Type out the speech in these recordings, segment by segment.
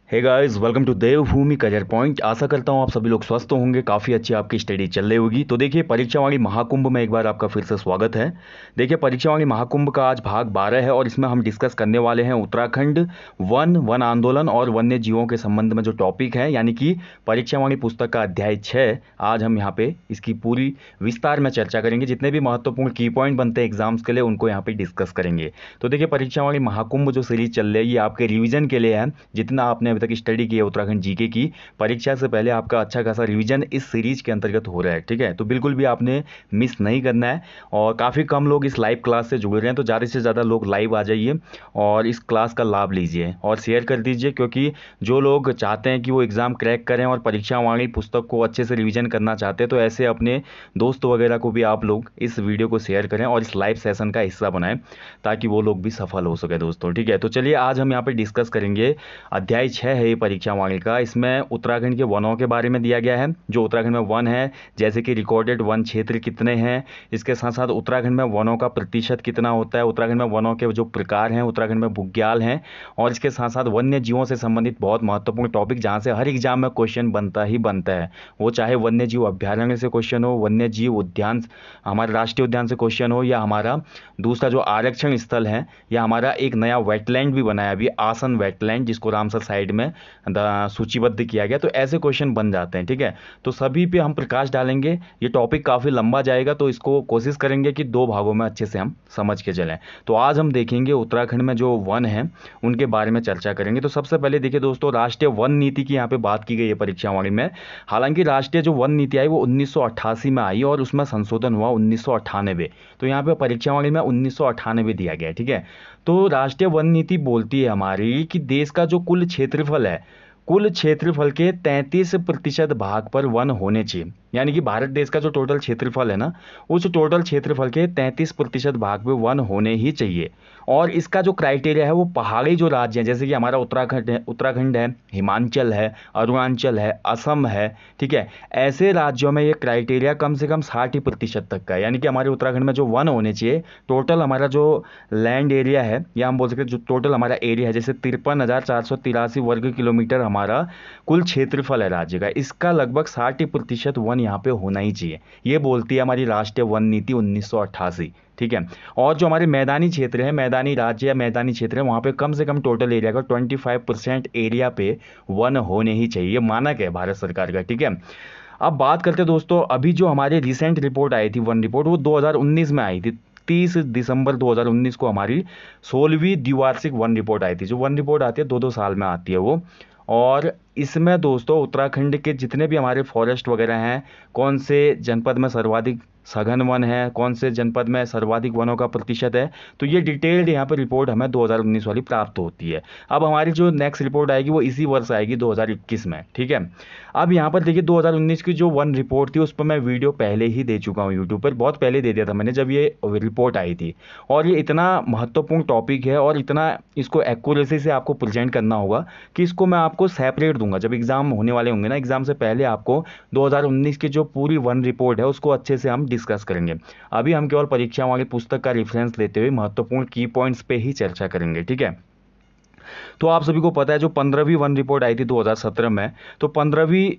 Hey guys, welcome to Devbhoomi career point. आशा करता हूँ आप सभी लोग स्वस्थ होंगे, काफ़ी अच्छी आपकी स्टडी चल रही होगी। तो देखिए, परीक्षावाणी महाकुंभ में एक बार आपका फिर से स्वागत है। देखिए, परीक्षावाणी महाकुंभ का आज भाग 12 है और इसमें हम डिस्कस करने वाले हैं उत्तराखंड वन आंदोलन और वन्य जीवों के संबंध में जो टॉपिक है, यानी कि परीक्षावाणी पुस्तक का अध्याय 6। आज हम यहाँ पे इसकी पूरी विस्तार में चर्चा करेंगे। जितने भी महत्वपूर्ण की पॉइंट बनते हैं एग्जाम्स के लिए, उनको यहाँ पे डिस्कस करेंगे। तो देखिए, परीक्षावाणी महाकुंभ जो सीरीज चल रही है, ये आपके रिविजन के लिए है। जितना आपने अभी तक स्टडी की है उत्तराखंड जीके की, परीक्षा से पहले आपका अच्छा खासा रिवीजन इस सीरीज के अंतर्गत हो रहा है। ठीक है, तो बिल्कुल भी आपने मिस नहीं करना है। और काफ़ी कम लोग इस लाइव क्लास से जुड़ रहे हैं, तो ज़्यादा से ज़्यादा लोग लाइव आ जाइए और इस क्लास का लाभ लीजिए और शेयर कर दीजिए, क्योंकि जो लोग चाहते हैं कि वो एग्ज़ाम क्रैक करें और परीक्षावाणी पुस्तक को अच्छे से रिवीजन करना चाहते हैं, तो ऐसे अपने दोस्त वगैरह को भी आप लोग इस वीडियो को शेयर करें और इस लाइव सेशन का हिस्सा बनाएं, ताकि वो लोग भी सफल हो सके दोस्तों। ठीक है, तो चलिए आज हम यहाँ पे डिस्कस करेंगे अध्याय 6 है ये परीक्षावाणी का। इसमें उत्तराखंड के वनों के बारे में दिया गया है, जो उत्तराखंड में वन है, जैसे कि रिकॉर्डेड वन क्षेत्र कितने हैं। इसके साथ साथ उत्तराखंड में वनों का प्रतिशत कितना होता है, उत्तराखंड में वनों के जो प्रकार हैं, उत्तराखंड में बुग्याल हैं, और इसके साथ साथ वन्य जीवों से संबंधित बहुत महत्वपूर्ण टॉपिक, जहाँ से हर एग्जाम में क्वेश्चन बनता ही बनता है। वो चाहे वन्य जीव अभ्यारण्य से क्वेश्चन हो, वन्य जीव उद्यान, हमारे राष्ट्रीय उद्यान से क्वेश्चन हो, या हमारा दूसरा जो आरक्षण स्थल है, या हमारा एक नया वेटलैंड भी बनाया अभी, आसन वेटलैंड, जिसको रामसर साइड में सूचीबद्ध किया गया। तो ऐसे क्वेश्चन बन जाते हैं। ठीक है, तो सभी पे हम प्रकाश डालेंगे। ये टॉपिक काफ़ी लंबा जाएगा, तो इसको कोशिश करेंगे कि 2 भागों में अच्छे से हम समझ के चलें। तो आज हम देखेंगे उत्तराखंड में जो वन है उनके बारे में चर्चा करेंगे। तो सबसे पहले देखिए दोस्तों, राष्ट्रीय वन नीति की यहाँ पे बात की गई है परीक्षावाणी में। हालांकि राष्ट्रीय जो वन नीति आई वो 1988 में आई और उसमें संशोधन हुआ 1998। तो यहाँ पे परीक्षावाणी में 1998 दिया गया है। ठीक है, तो राष्ट्रीय वन नीति बोलती है हमारी कि देश का जो कुल क्षेत्रफल है, कुल क्षेत्रफल के 33% भाग पर वन होने चाहिए। यानी कि भारत देश का जो टोटल क्षेत्रफल है ना, उस टोटल क्षेत्रफल के 33% भाग पे वन होने ही चाहिए। और इसका जो क्राइटेरिया है वो पहाड़ी जो राज्य हैं, जैसे कि हमारा उत्तराखंड है, हिमाचल है, अरुणाचल है, असम है। ठीक है, ऐसे राज्यों में ये क्राइटेरिया कम से कम 60% तक का है। यानी कि हमारे उत्तराखंड में जो वन होने चाहिए, टोटल हमारा जो लैंड एरिया है, या हम बोल सकते हैं जो टोटल हमारा एरिया है, जैसे 53,483 वर्ग किलोमीटर हमारा कुल क्षेत्रफल है राज्य का, इसका लगभग 60% वन यहाँ पे होना ही चाहिए। ये बोलती है हमारी राष्ट्रीय वन नीति 1988। ठीक है, और जो हमारे मैदानी क्षेत्र है, मैदानी राज्य या मैदानी क्षेत्र है, वहाँ पे कम से कम टोटल एरिया का 25% एरिया पे वन होने ही चाहिए। ये मानक है भारत सरकार का। ठीक है, अब बात करते हैं दोस्तों, अभी जो हमारी रिसेंट रिपोर्ट आई थी, वन रिपोर्ट, वो 2019 में आई थी। 30 दिसंबर 2019 को हमारी 16वीं द्विवार्षिक वन रिपोर्ट आई थी। जो वन रिपोर्ट आती है 2-2 साल में आती है वो। और इसमें दोस्तों उत्तराखंड के जितने भी हमारे फॉरेस्ट वगैरह हैं, कौन से जनपद में सर्वाधिक सघन वन है, कौन से जनपद में सर्वाधिक वनों का प्रतिशत है, तो ये डिटेल्ड यहाँ पर रिपोर्ट हमें 2019 वाली प्राप्त होती है। अब हमारी जो नेक्स्ट रिपोर्ट आएगी वो इसी वर्ष आएगी 2021 में। ठीक है, अब यहाँ पर देखिए 2019 की जो वन रिपोर्ट थी उस पर मैं वीडियो पहले ही दे चुका हूँ यूट्यूब पर, बहुत पहले दे दिया था मैंने जब ये रिपोर्ट आई थी। और ये इतना महत्वपूर्ण टॉपिक है और इतना इसको एक्यूरेसी से आपको प्रेजेंट करना होगा कि इसको मैं आपको सेपरेट दूंगा। जब एग्जाम होने वाले होंगे ना, एग्जाम से पहले आपको 2019 की जो पूरी वन रिपोर्ट है उसको अच्छे से हम डिस्कस करेंगे। अभी हम केवल परीक्षावाणी पुस्तक का रेफरेंस लेते हुए महत्वपूर्ण की पॉइंट्स पे ही चर्चा करेंगे। ठीक है, तो आप सभी को पता है जो 15वीं वन रिपोर्ट आई थी 2017 में, तो 15वीं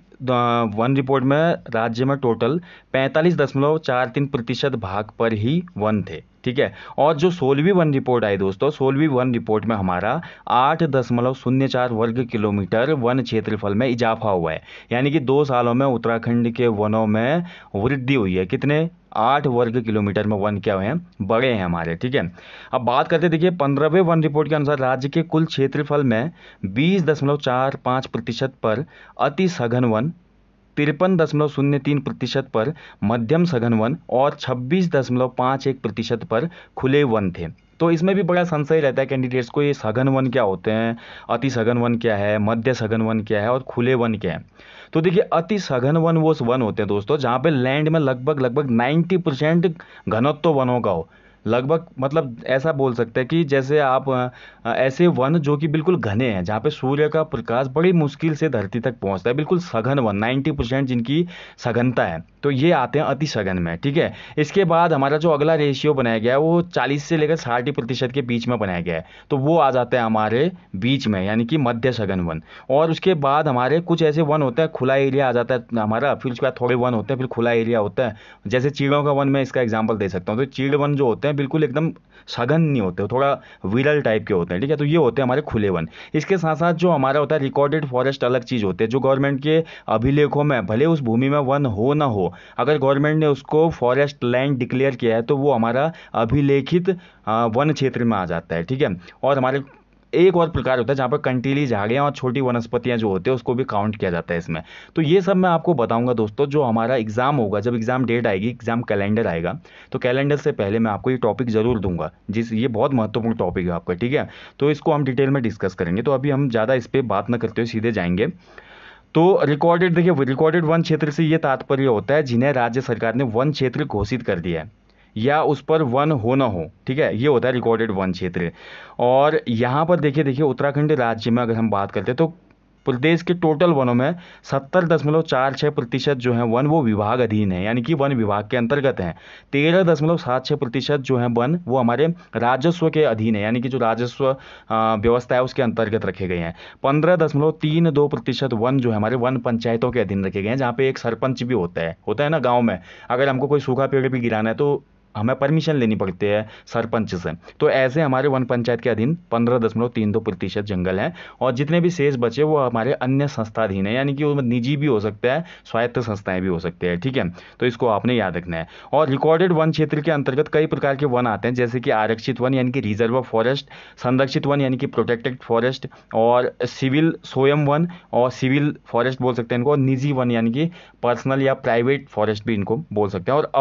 वन रिपोर्ट में राज्य में टोटल 45.43% भाग पर ही वन थे। ठीक है, और जो 16वीं वन रिपोर्ट आई दोस्तों, 16वीं वन रिपोर्ट में हमारा 8.04 वर्ग किलोमीटर वन क्षेत्रफल में इजाफा हुआ है। यानी कि 2 सालों में उत्तराखंड के वनों में वृद्धि हुई है। कितने? 8 वर्ग किलोमीटर में वन क्या हुए हैं, बड़े हैं हमारे। ठीक है, अब बात करते देखिए 15वें वन रिपोर्ट के अनुसार राज्य के कुल क्षेत्रफल में 20.45% पर अति सघन वन, 53.03% पर मध्यम सघन वन और 26.51% पर खुले वन थे। तो इसमें भी बड़ा संशय रहता है कैंडिडेट्स को, ये सघन वन क्या होते हैं, अति सघन वन क्या है, मध्य सघन वन क्या है और खुले वन क्या है। तो देखिए अति सघन वन वो वन होते हैं दोस्तों जहाँ पे लैंड में लगभग 90% घनत्व वनों का हो। लगभग मतलब ऐसा बोल सकते हैं कि जैसे आप ऐसे वन जो कि बिल्कुल घने हैं, जहाँ पे सूर्य का प्रकाश बड़ी मुश्किल से धरती तक पहुँचता है, बिल्कुल सघन वन, 90% जिनकी सघनता है, तो ये आते हैं अति सघन में। ठीक है, इसके बाद हमारा जो अगला रेशियो बनाया गया है वो 40 से लेकर 60% के बीच में बनाया गया है, तो वो आ जाते हैं हमारे बीच में, यानी कि मध्य सघन वन। और उसके बाद हमारे कुछ ऐसे वन होता है, खुला एरिया आ जाता है हमारा, फिर उसके बाद थोड़े वन होते हैं, फिर खुला एरिया होता है। जैसे चीड़ों का वन मैं इसका एग्जांपल दे सकता हूँ, तो चीड़ वन जो होते हैं बिल्कुल एकदम सघन नहीं होते, थोड़ा विरल टाइप के होते हैं। ठीक है, तो ये होते हैं हमारे खुले वन। इसके साथ साथ जो हमारा होता है रिकॉर्डेड फॉरेस्ट अलग चीज़ होती है, जो गवर्नमेंट के अभिलेखों में भले उस भूमि में वन हो ना हो, अगर गवर्नमेंट ने उसको फॉरेस्ट लैंड डिक्लेयर किया है तो वो हमारा अभिलेखित वन क्षेत्र में आ जाता है। ठीक है, और हमारे एक और प्रकार होता है जहाँ पर कंटीली झाड़ियाँ और छोटी वनस्पतियाँ जो होते हैं उसको भी काउंट किया जाता है इसमें। तो ये सब मैं आपको बताऊंगा दोस्तों, जो हमारा एग्जाम होगा, जब एग्जाम डेट आएगी, एग्जाम कैलेंडर आएगा, तो कैलेंडर से पहले मैं आपको ये टॉपिक जरूर दूंगा, ये बहुत महत्वपूर्ण टॉपिक है आपका। ठीक है, तो इसको हम डिटेल में डिस्कस करेंगे। तो अभी हम ज़्यादा इस पर बात न करते हुए सीधे जाएंगे। तो रिकॉर्डेड, देखिए रिकॉर्डेड वन क्षेत्र से ये तात्पर्य होता है जिन्हें राज्य सरकार ने वन क्षेत्र घोषित कर दिया है या उस पर वन हो ना हो। ठीक है, ये होता है रिकॉर्डेड वन क्षेत्र। और यहाँ पर देखिए देखिए उत्तराखंड राज्य में अगर हम बात करते हैं तो प्रदेश के टोटल वनों में 70.46% जो है वन वो विभाग अधीन है, यानी कि वन विभाग के अंतर्गत हैं। 13.76% जो है वन वो हमारे राजस्व के अधीन है, यानी कि जो राजस्व व्यवस्था है उसके अंतर्गत रखे गए हैं। 15.32% वन जो है हमारे वन पंचायतों के अधीन रखे गए हैं, जहाँ पे एक सरपंच भी होता है ना गाँव में। अगर हमको कोई सूखा पेड़ भी गिराना है तो हमें परमिशन लेनी पड़ती है सरपंच से। तो ऐसे हमारे वन पंचायत के अधीन 15.32% जंगल हैं, और जितने भी शेष बचे वो हमारे अन्य संस्थाधीन है, यानी कि वो निजी भी हो सकता है, स्वायत्त संस्थाएं भी हो सकते हैं। ठीक है, तो इसको आपने याद रखना है। और रिकॉर्डेड वन क्षेत्र के अंतर्गत कई प्रकार के वन आते हैं, जैसे कि आरक्षित वन यानी कि रिजर्व फॉरेस्ट, संरक्षित वन यानी कि प्रोटेक्टेड फॉरेस्ट, और सिविल स्वयं वन और सिविल फॉरेस्ट बोल सकते हैं इनको, और निजी वन यानी कि पर्सनल या प्राइवेट फॉरेस्ट भी इनको बोल सकते हैं, और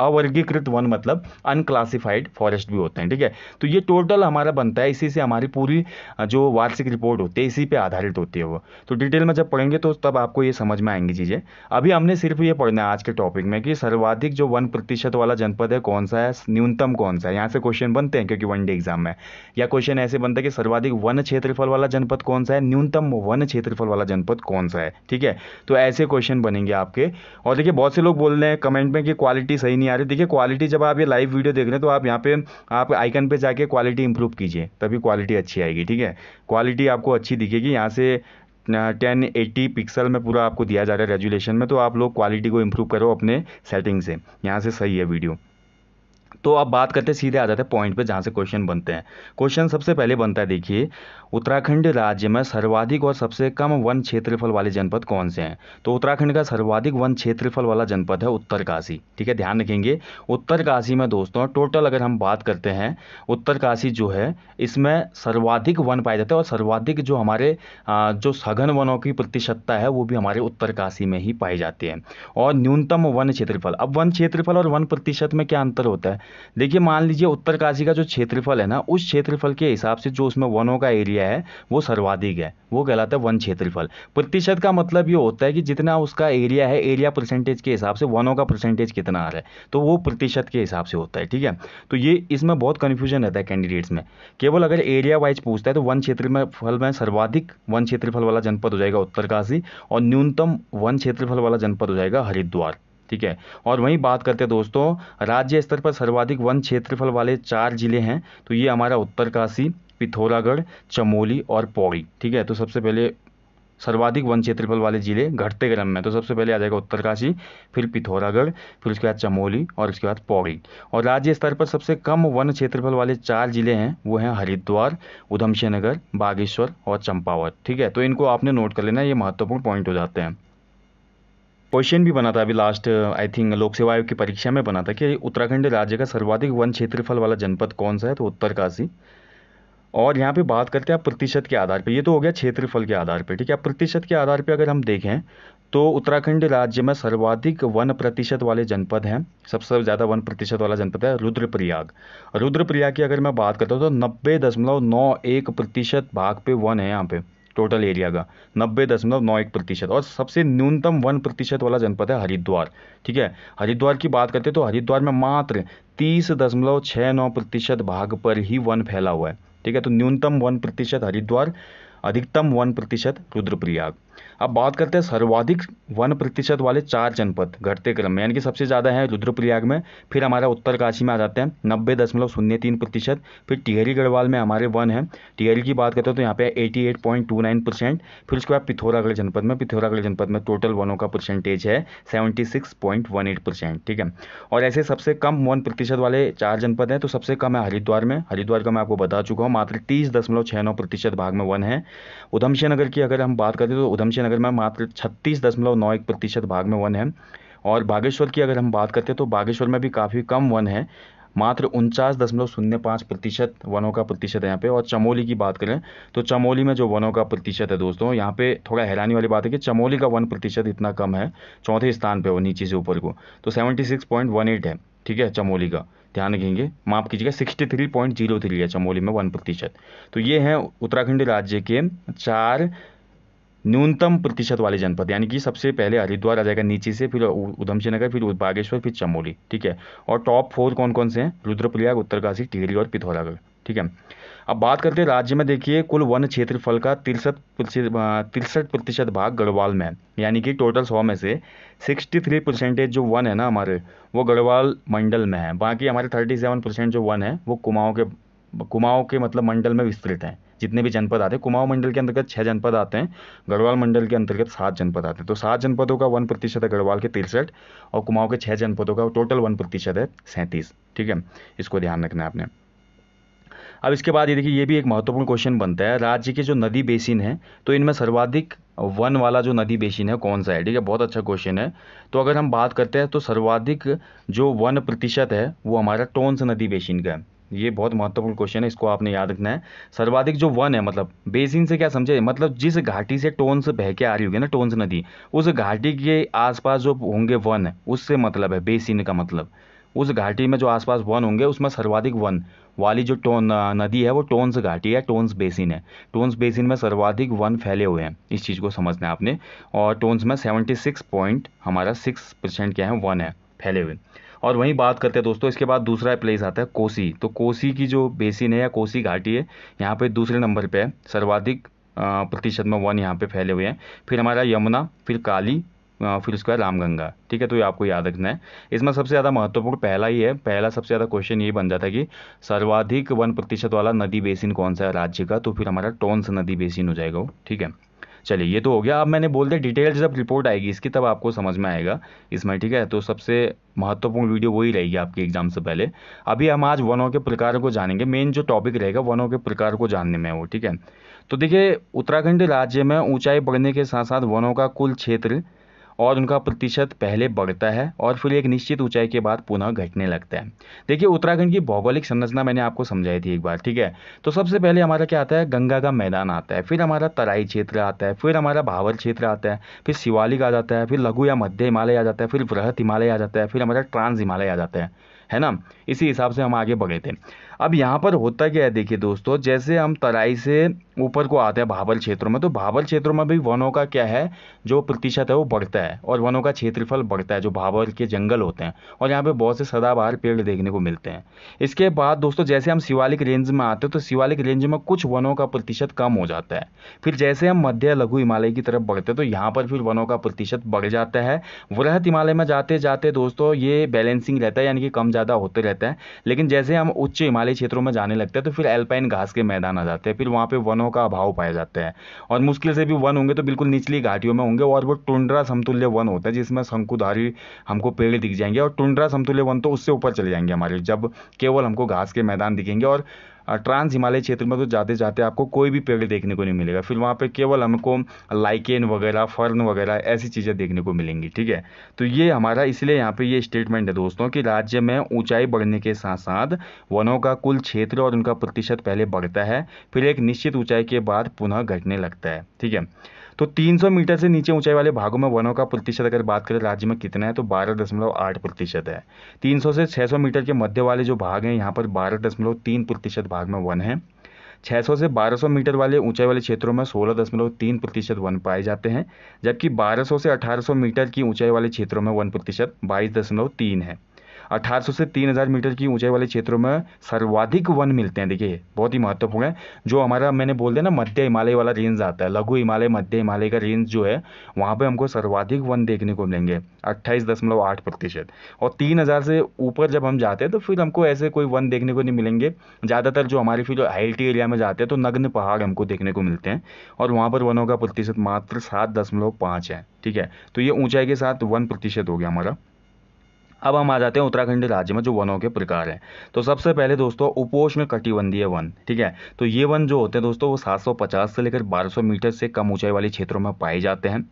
अवर्गीकृत वन मतलब अनक्लासिफाइड फॉरेस्ट भी होते हैं। ठीक है, तो ये टोटल हमारा बनता है, इसी से हमारी पूरी जो वार्षिक रिपोर्ट होती है इसी पे आधारित होती है वो। तो डिटेल में जब पढ़ेंगे तो तब आपको ये समझ में आएंगी चीज़ें। अभी हमने सिर्फ ये पढ़ना है आज के टॉपिक में कि सर्वाधिक जो 1% वाला जनपद है कौन सा है, न्यूनतम कौन सा है। यहाँ से क्वेश्चन बनते हैं क्योंकि वनडे एग्जाम में, या क्वेश्चन ऐसे बनता है कि सर्वाधिक वन क्षेत्रफल वाला जनपद कौन सा है, न्यूनतम वन क्षेत्रफल वाला जनपद कौन सा है। ठीक है, तो ऐसे क्वेश्चन बनेंगे आपके। और देखिए बहुत से लोग बोल रहे हैं कमेंट में कि क्वालिटी सही नहीं आ रही। देखिए क्वालिटी, जब आप ये लाइव वीडियो देख रहे हैं तो आप यहाँ पे आप आइकन पे जाके क्वालिटी इंप्रूव कीजिए, तभी क्वालिटी अच्छी आएगी। ठीक है, क्वालिटी आपको अच्छी दिखेगी। यहाँ से 1080 पिक्सल में पूरा आपको दिया जा रहा है रेजुलेशन में, तो आप लोग क्वालिटी को इंप्रूव करो अपने सेटिंग से, यहाँ से सही है वीडियो। तो अब बात करते हैं, सीधे आ जाते हैं पॉइंट पे जहाँ से क्वेश्चन बनते हैं। क्वेश्चन सबसे पहले बनता है, देखिए उत्तराखंड राज्य में सर्वाधिक और सबसे कम वन क्षेत्रफल वाले जनपद कौन से हैं। तो उत्तराखंड का सर्वाधिक वन क्षेत्रफल वाला जनपद है उत्तरकाशी। ठीक है, ध्यान रखेंगे उत्तरकाशी में दोस्तों टोटल अगर हम बात करते हैं, उत्तरकाशी जो है इसमें सर्वाधिक वन पाए जाते हैं, और सर्वाधिक जो हमारे जो सघन वनों की प्रतिशतता है वो भी हमारे उत्तरकाशी में ही पाई जाती है। और न्यूनतम वन क्षेत्रफल, अब वन क्षेत्रफल और वन प्रतिशत में क्या अंतर होता है। देखिए मान लीजिए उत्तरकाशी का जो क्षेत्रफल है ना, उस क्षेत्रफल के हिसाब से जो उसमें वनों का एरिया है वो सर्वाधिक है, वो कहलाता है वन क्षेत्रफल। प्रतिशत का मतलब ये होता है कि जितना उसका एरिया है, एरिया परसेंटेज के हिसाब से वनों का परसेंटेज कितना आ रहा है, तो वो प्रतिशत के हिसाब से होता है। ठीक है, तो ये इसमें बहुत कन्फ्यूजन रहता है कैंडिडेट्स में। केवल अगर एरिया वाइज पूछता है तो वन क्षेत्रफल में सर्वाधिक वन क्षेत्रफल वाला जनपद हो जाएगा उत्तरकाशी, और न्यूनतम वन क्षेत्रफल वाला जनपद हो जाएगा हरिद्वार। ठीक है, और वहीं बात करते हैं दोस्तों राज्य स्तर पर सर्वाधिक वन क्षेत्रफल वाले 4 जिले हैं, तो ये हमारा उत्तरकाशी, पिथौरागढ़, चमोली और पौड़ी। ठीक है, तो सबसे पहले सर्वाधिक वन क्षेत्रफल वाले जिले घटते क्रम में, तो सबसे पहले आ जाएगा उत्तरकाशी, फिर पिथौरागढ़, फिर उसके बाद चमोली और उसके बाद पौड़ी। और राज्य स्तर पर सबसे कम वन क्षेत्रफल वाले 4 जिले हैं, वो हैं हरिद्वार, उधमसिंह नगर, बागेश्वर और चंपावत। ठीक है, तो इनको आपने नोट कर लेना, ये महत्वपूर्ण पॉइंट हो जाते हैं। क्वेश्चन भी बना था अभी लास्ट आई थिंक लोक सेवा आयोग की परीक्षा में बना था कि उत्तराखंड राज्य का सर्वाधिक वन क्षेत्रफल वाला जनपद कौन सा है, तो उत्तरकाशी। और यहाँ पे बात करते हैं आप प्रतिशत के आधार पे, ये तो हो गया क्षेत्रफल के आधार पे। ठीक है, प्रतिशत के आधार पे अगर हम देखें तो उत्तराखंड राज्य में सर्वाधिक वन प्रतिशत वाले जनपद हैं, सबसे ज़्यादा वन प्रतिशत वाला जनपद है रुद्रप्रयाग। रुद्रप्रयाग की अगर मैं बात करता हूँ तो 90.91% भाग पे वन है यहाँ पे। टोटल एरिया का 90.91%। और सबसे न्यूनतम 1% वाला जनपद है हरिद्वार। ठीक है, हरिद्वार की बात करते हैं तो हरिद्वार में मात्र 30.69% भाग पर ही वन फैला हुआ है। ठीक है, तो न्यूनतम 1% हरिद्वार, अधिकतम 1% रुद्रप्रयाग। अब बात करते हैं सर्वाधिक 1% वाले 4 जनपद घटते क्रम में, यानी कि सबसे ज़्यादा है रुद्रप्रयाग में, फिर हमारा उत्तरकाशी में आ जाते हैं 90.03%, फिर टिहरी गढ़वाल में हमारे 1 है। टिहरी की बात करते हैं तो यहाँ पे 88.29%। फिर उसके बाद पिथौरागढ़ जनपद में टोटल वनों का परसेंटेज है 76.18%। ठीक है, और ऐसे सबसे कम 1% वाले 4 जनपद हैं, तो सबसे कम है हरिद्वार में। हरिद्वार का मैं आपको बता चुका हूँ, मात्र 30.69% भाग में 1 है। उधमसिंह नगर की अगर हम बात करें तो उधमसिंह नगर में मात्र 36.91% भाग में 1 है। और बागेश्वर की अगर हम बात करते हैं तो बागेश्वर में भी काफ़ी कम 1 है, मात्र 49.05% वनों का प्रतिशत है यहाँ पे। और चमोली की बात करें तो चमोली में जो वनों का प्रतिशत है दोस्तों, यहाँ पे थोड़ा हैरानी वाली बात है कि चमोली का 1% इतना कम है, चौथे स्थान पे वो नीचे से ऊपर को, तो 76.18 है। ठीक है, चमोली का ध्यान रखेंगे, माफ़ कीजिएगा 63.03 है चमोली में 1%। तो ये हैं उत्तराखंड राज्य के 4 न्यूनतम प्रतिशत वाले जनपद, यानी कि सबसे पहले हरिद्वार आ जाएगा नीचे से, फिर उधमसिंह नगर, फिर बागेश्वर, फिर चमोली। ठीक है, और टॉप 4 कौन कौन से हैं? रुद्रप्रयाग, उत्तरकाशी, टिहरी और पिथौरागढ़। ठीक है, अब बात करते हैं राज्य में। देखिए, कुल वन क्षेत्रफल का 63% भाग गढ़वाल में है, यानी कि टोटल 100 में से 63% जो वन है ना हमारे, वो गढ़वाल मंडल में है। बाकी हमारे 37% जो वन है वो कुमाऊं के मतलब मंडल में विस्तृत हैं। जितने भी जनपद आते हैं, कुमाऊं मंडल के अंतर्गत 6 जनपद आते हैं, गढ़वाल मंडल के अंतर्गत 7 जनपद आते हैं। तो 7 जनपदों का 1% है गढ़वाल के 63, और कुमाऊं के 6 जनपदों का टोटल 1% है 37। ठीक है, इसको ध्यान रखना है आपने। अब इसके बाद ये देखिए, ये भी एक महत्वपूर्ण क्वेश्चन बनता है, राज्य के जो नदी बेसिन है, तो इनमें सर्वाधिक वन वाला जो नदी बेसिन है कौन सा है? ठीक है, बहुत अच्छा क्वेश्चन है। तो अगर हम बात करते हैं तो सर्वाधिक जो 1% है वो हमारा टोंस नदी बेसिन का है। ये बहुत महत्वपूर्ण क्वेश्चन है, इसको आपने याद रखना है। सर्वाधिक जो वन है, मतलब बेसिन से क्या समझे, मतलब जिस घाटी से टोंस बह के आ रही होगी ना टोंस नदी, उस घाटी के आसपास जो होंगे वन, उससे मतलब है बेसिन का मतलब। उस घाटी में जो आसपास वन होंगे उसमें सर्वाधिक वन वाली जो नदी है वो टोंस घाटी है, टोंस बेसिन है। टोंस बेसिन में सर्वाधिक वन फैले हुए हैं, इस चीज़ को समझना है आपने। और टोंस में 76.6% क्या है, वन है फैले हुए। और वहीं बात करते हैं दोस्तों, इसके बाद दूसरा प्लेस आता है कोसी। तो कोसी की जो बेसिन है या कोसी घाटी है, यहाँ पे दूसरे नंबर पे है, सर्वाधिक प्रतिशत में वन यहाँ पे फैले हुए हैं। फिर हमारा यमुना, फिर काली, फिर उसके बाद रामगंगा। ठीक है, तो ये आपको याद रखना है। इसमें सबसे ज़्यादा महत्वपूर्ण पहला ही है, पहला सबसे ज़्यादा क्वेश्चन ये बन जाता है कि सर्वाधिक 1% वाला नदी बेसिन कौन सा है राज्य का, तो फिर हमारा टोंस नदी बेसिन हो जाएगा वो। ठीक है, चलिए ये तो हो गया। अब मैंने बोल दिया, डिटेल जब रिपोर्ट आएगी इसकी तब आपको समझ में आएगा इसमें। ठीक है, तो सबसे महत्वपूर्ण वीडियो वही रहेगी आपके एग्जाम से पहले। अभी हम आज वनों के प्रकार को जानेंगे, मेन जो टॉपिक रहेगा वनों के प्रकार को जानने में वो। ठीक है, तो देखिए, उत्तराखंड राज्य में ऊंचाई बढ़ने के साथ साथ वनों का कुल क्षेत्र और उनका प्रतिशत पहले बढ़ता है और फिर एक निश्चित ऊंचाई के बाद पुनः घटने लगता है। देखिए, उत्तराखंड की भौगोलिक संरचना मैंने आपको समझाई थी एक बार। ठीक है, तो सबसे पहले हमारा क्या आता है, गंगा का मैदान आता है, फिर हमारा तराई क्षेत्र आता है, फिर हमारा भावर क्षेत्र आता है, फिर शिवालिक आ जाता है, फिर लघु या मध्य हिमालय आ जाता है, फिर बृहत हिमालय आ जाता है, फिर हमारा ट्रांस हिमालय आ जाता है ना। इसी हिसाब से हम आगे बढ़े थे। अब यहाँ पर होता क्या है, देखिए दोस्तों, जैसे हम तराई से ऊपर को आते हैं भाबर क्षेत्रों में, तो भाबर क्षेत्रों में भी वनों का क्या है, जो प्रतिशत है वो बढ़ता है और वनों का क्षेत्रफल बढ़ता है, जो भाबर के जंगल होते हैं, और यहाँ पे बहुत से सदाबहार पेड़ देखने को मिलते हैं। इसके बाद दोस्तों, जैसे हम शिवालिक रेंज में आते हैं तो शिवालिक रेंज में कुछ वनों का प्रतिशत कम हो जाता है। फिर जैसे हम मध्य लघु हिमालय की तरफ बढ़ते हैं तो यहाँ पर फिर वनों का प्रतिशत बढ़ जाता है। वृहत हिमालय में जाते जाते दोस्तों ये बैलेंसिंग रहता है, यानी कि कम ज़्यादा होते रहता है। लेकिन जैसे हम उच्च हिमालय क्षेत्रों में जाने लगते हैं तो फिर एल्पाइन घास के मैदान आ जाते हैं, फिर वहाँ पे वनों का अभाव पाया जाता है, और मुश्किल से भी वन होंगे तो बिल्कुल निचली घाटियों में होंगे, और वो टुंड्रा समतुल्य वन होता है जिसमें शंकुधारी हमको पेड़ दिख जाएंगे, और टुंड्रा समतुल्य वन तो उससे ऊपर चले जाएंगे हमारे, जब केवल हमको घास के मैदान दिखेंगे। और ट्रांस हिमालय क्षेत्र में तो जाते जाते आपको कोई भी पेड़ देखने को नहीं मिलेगा, फिर वहाँ पे केवल हमको लाइकेन वगैरह, फर्न वगैरह ऐसी चीज़ें देखने को मिलेंगी। ठीक है, तो ये हमारा इसलिए यहाँ पे ये स्टेटमेंट है दोस्तों कि राज्य में ऊंचाई बढ़ने के साथ साथ वनों का कुल क्षेत्र और उनका प्रतिशत पहले बढ़ता है, फिर एक निश्चित ऊंचाई के बाद पुनः घटने लगता है। ठीक है, तो 300 मीटर से नीचे ऊंचाई वाले भागों में वनों का प्रतिशत अगर बात करें राज्य में कितना है, तो 12.8% है। 300 से 600 मीटर के मध्य वाले जो भाग हैं यहाँ पर 12.3% भाग में वन है। 600 से 1200 मीटर वाले ऊंचाई वाले क्षेत्रों में 16.3% वन पाए जाते हैं, जबकि 1200 से 1800 मीटर की ऊंचाई वाले क्षेत्रों में वन प्रतिशत 22.3 है। 1800 से 3000 मीटर की ऊंचाई वाले क्षेत्रों में सर्वाधिक वन मिलते हैं। देखिए बहुत ही महत्वपूर्ण है, जो हमारा मैंने बोल दिया ना मध्य हिमालय वाला रेंज आता है, लघु हिमालय मध्य हिमालय का रेंज जो है वहाँ पे हमको सर्वाधिक वन देखने को मिलेंगे 28.8%। और 3000 से ऊपर जब हम जाते हैं तो फिर हमको ऐसे कोई वन देखने को नहीं मिलेंगे। ज़्यादातर जो हमारे फिर हाइल्टी एरिया में जाते हैं तो नग्न पहाड़ हमको देखने को मिलते हैं, और वहाँ पर वनों का प्रतिशत मात्र 7.5 है। ठीक है, तो ये ऊंचाई के साथ 1% हो गया हमारा। अब हम आ जाते हैं उत्तराखंड राज्य में जो वनों के प्रकार हैं। तो सबसे पहले दोस्तों उपोष्ण कटिबंधीय वन। ठीक है, तो ये वन जो होते हैं दोस्तों वो 750 से लेकर 1200 मीटर से कम ऊंचाई वाले क्षेत्रों में पाए जाते हैं,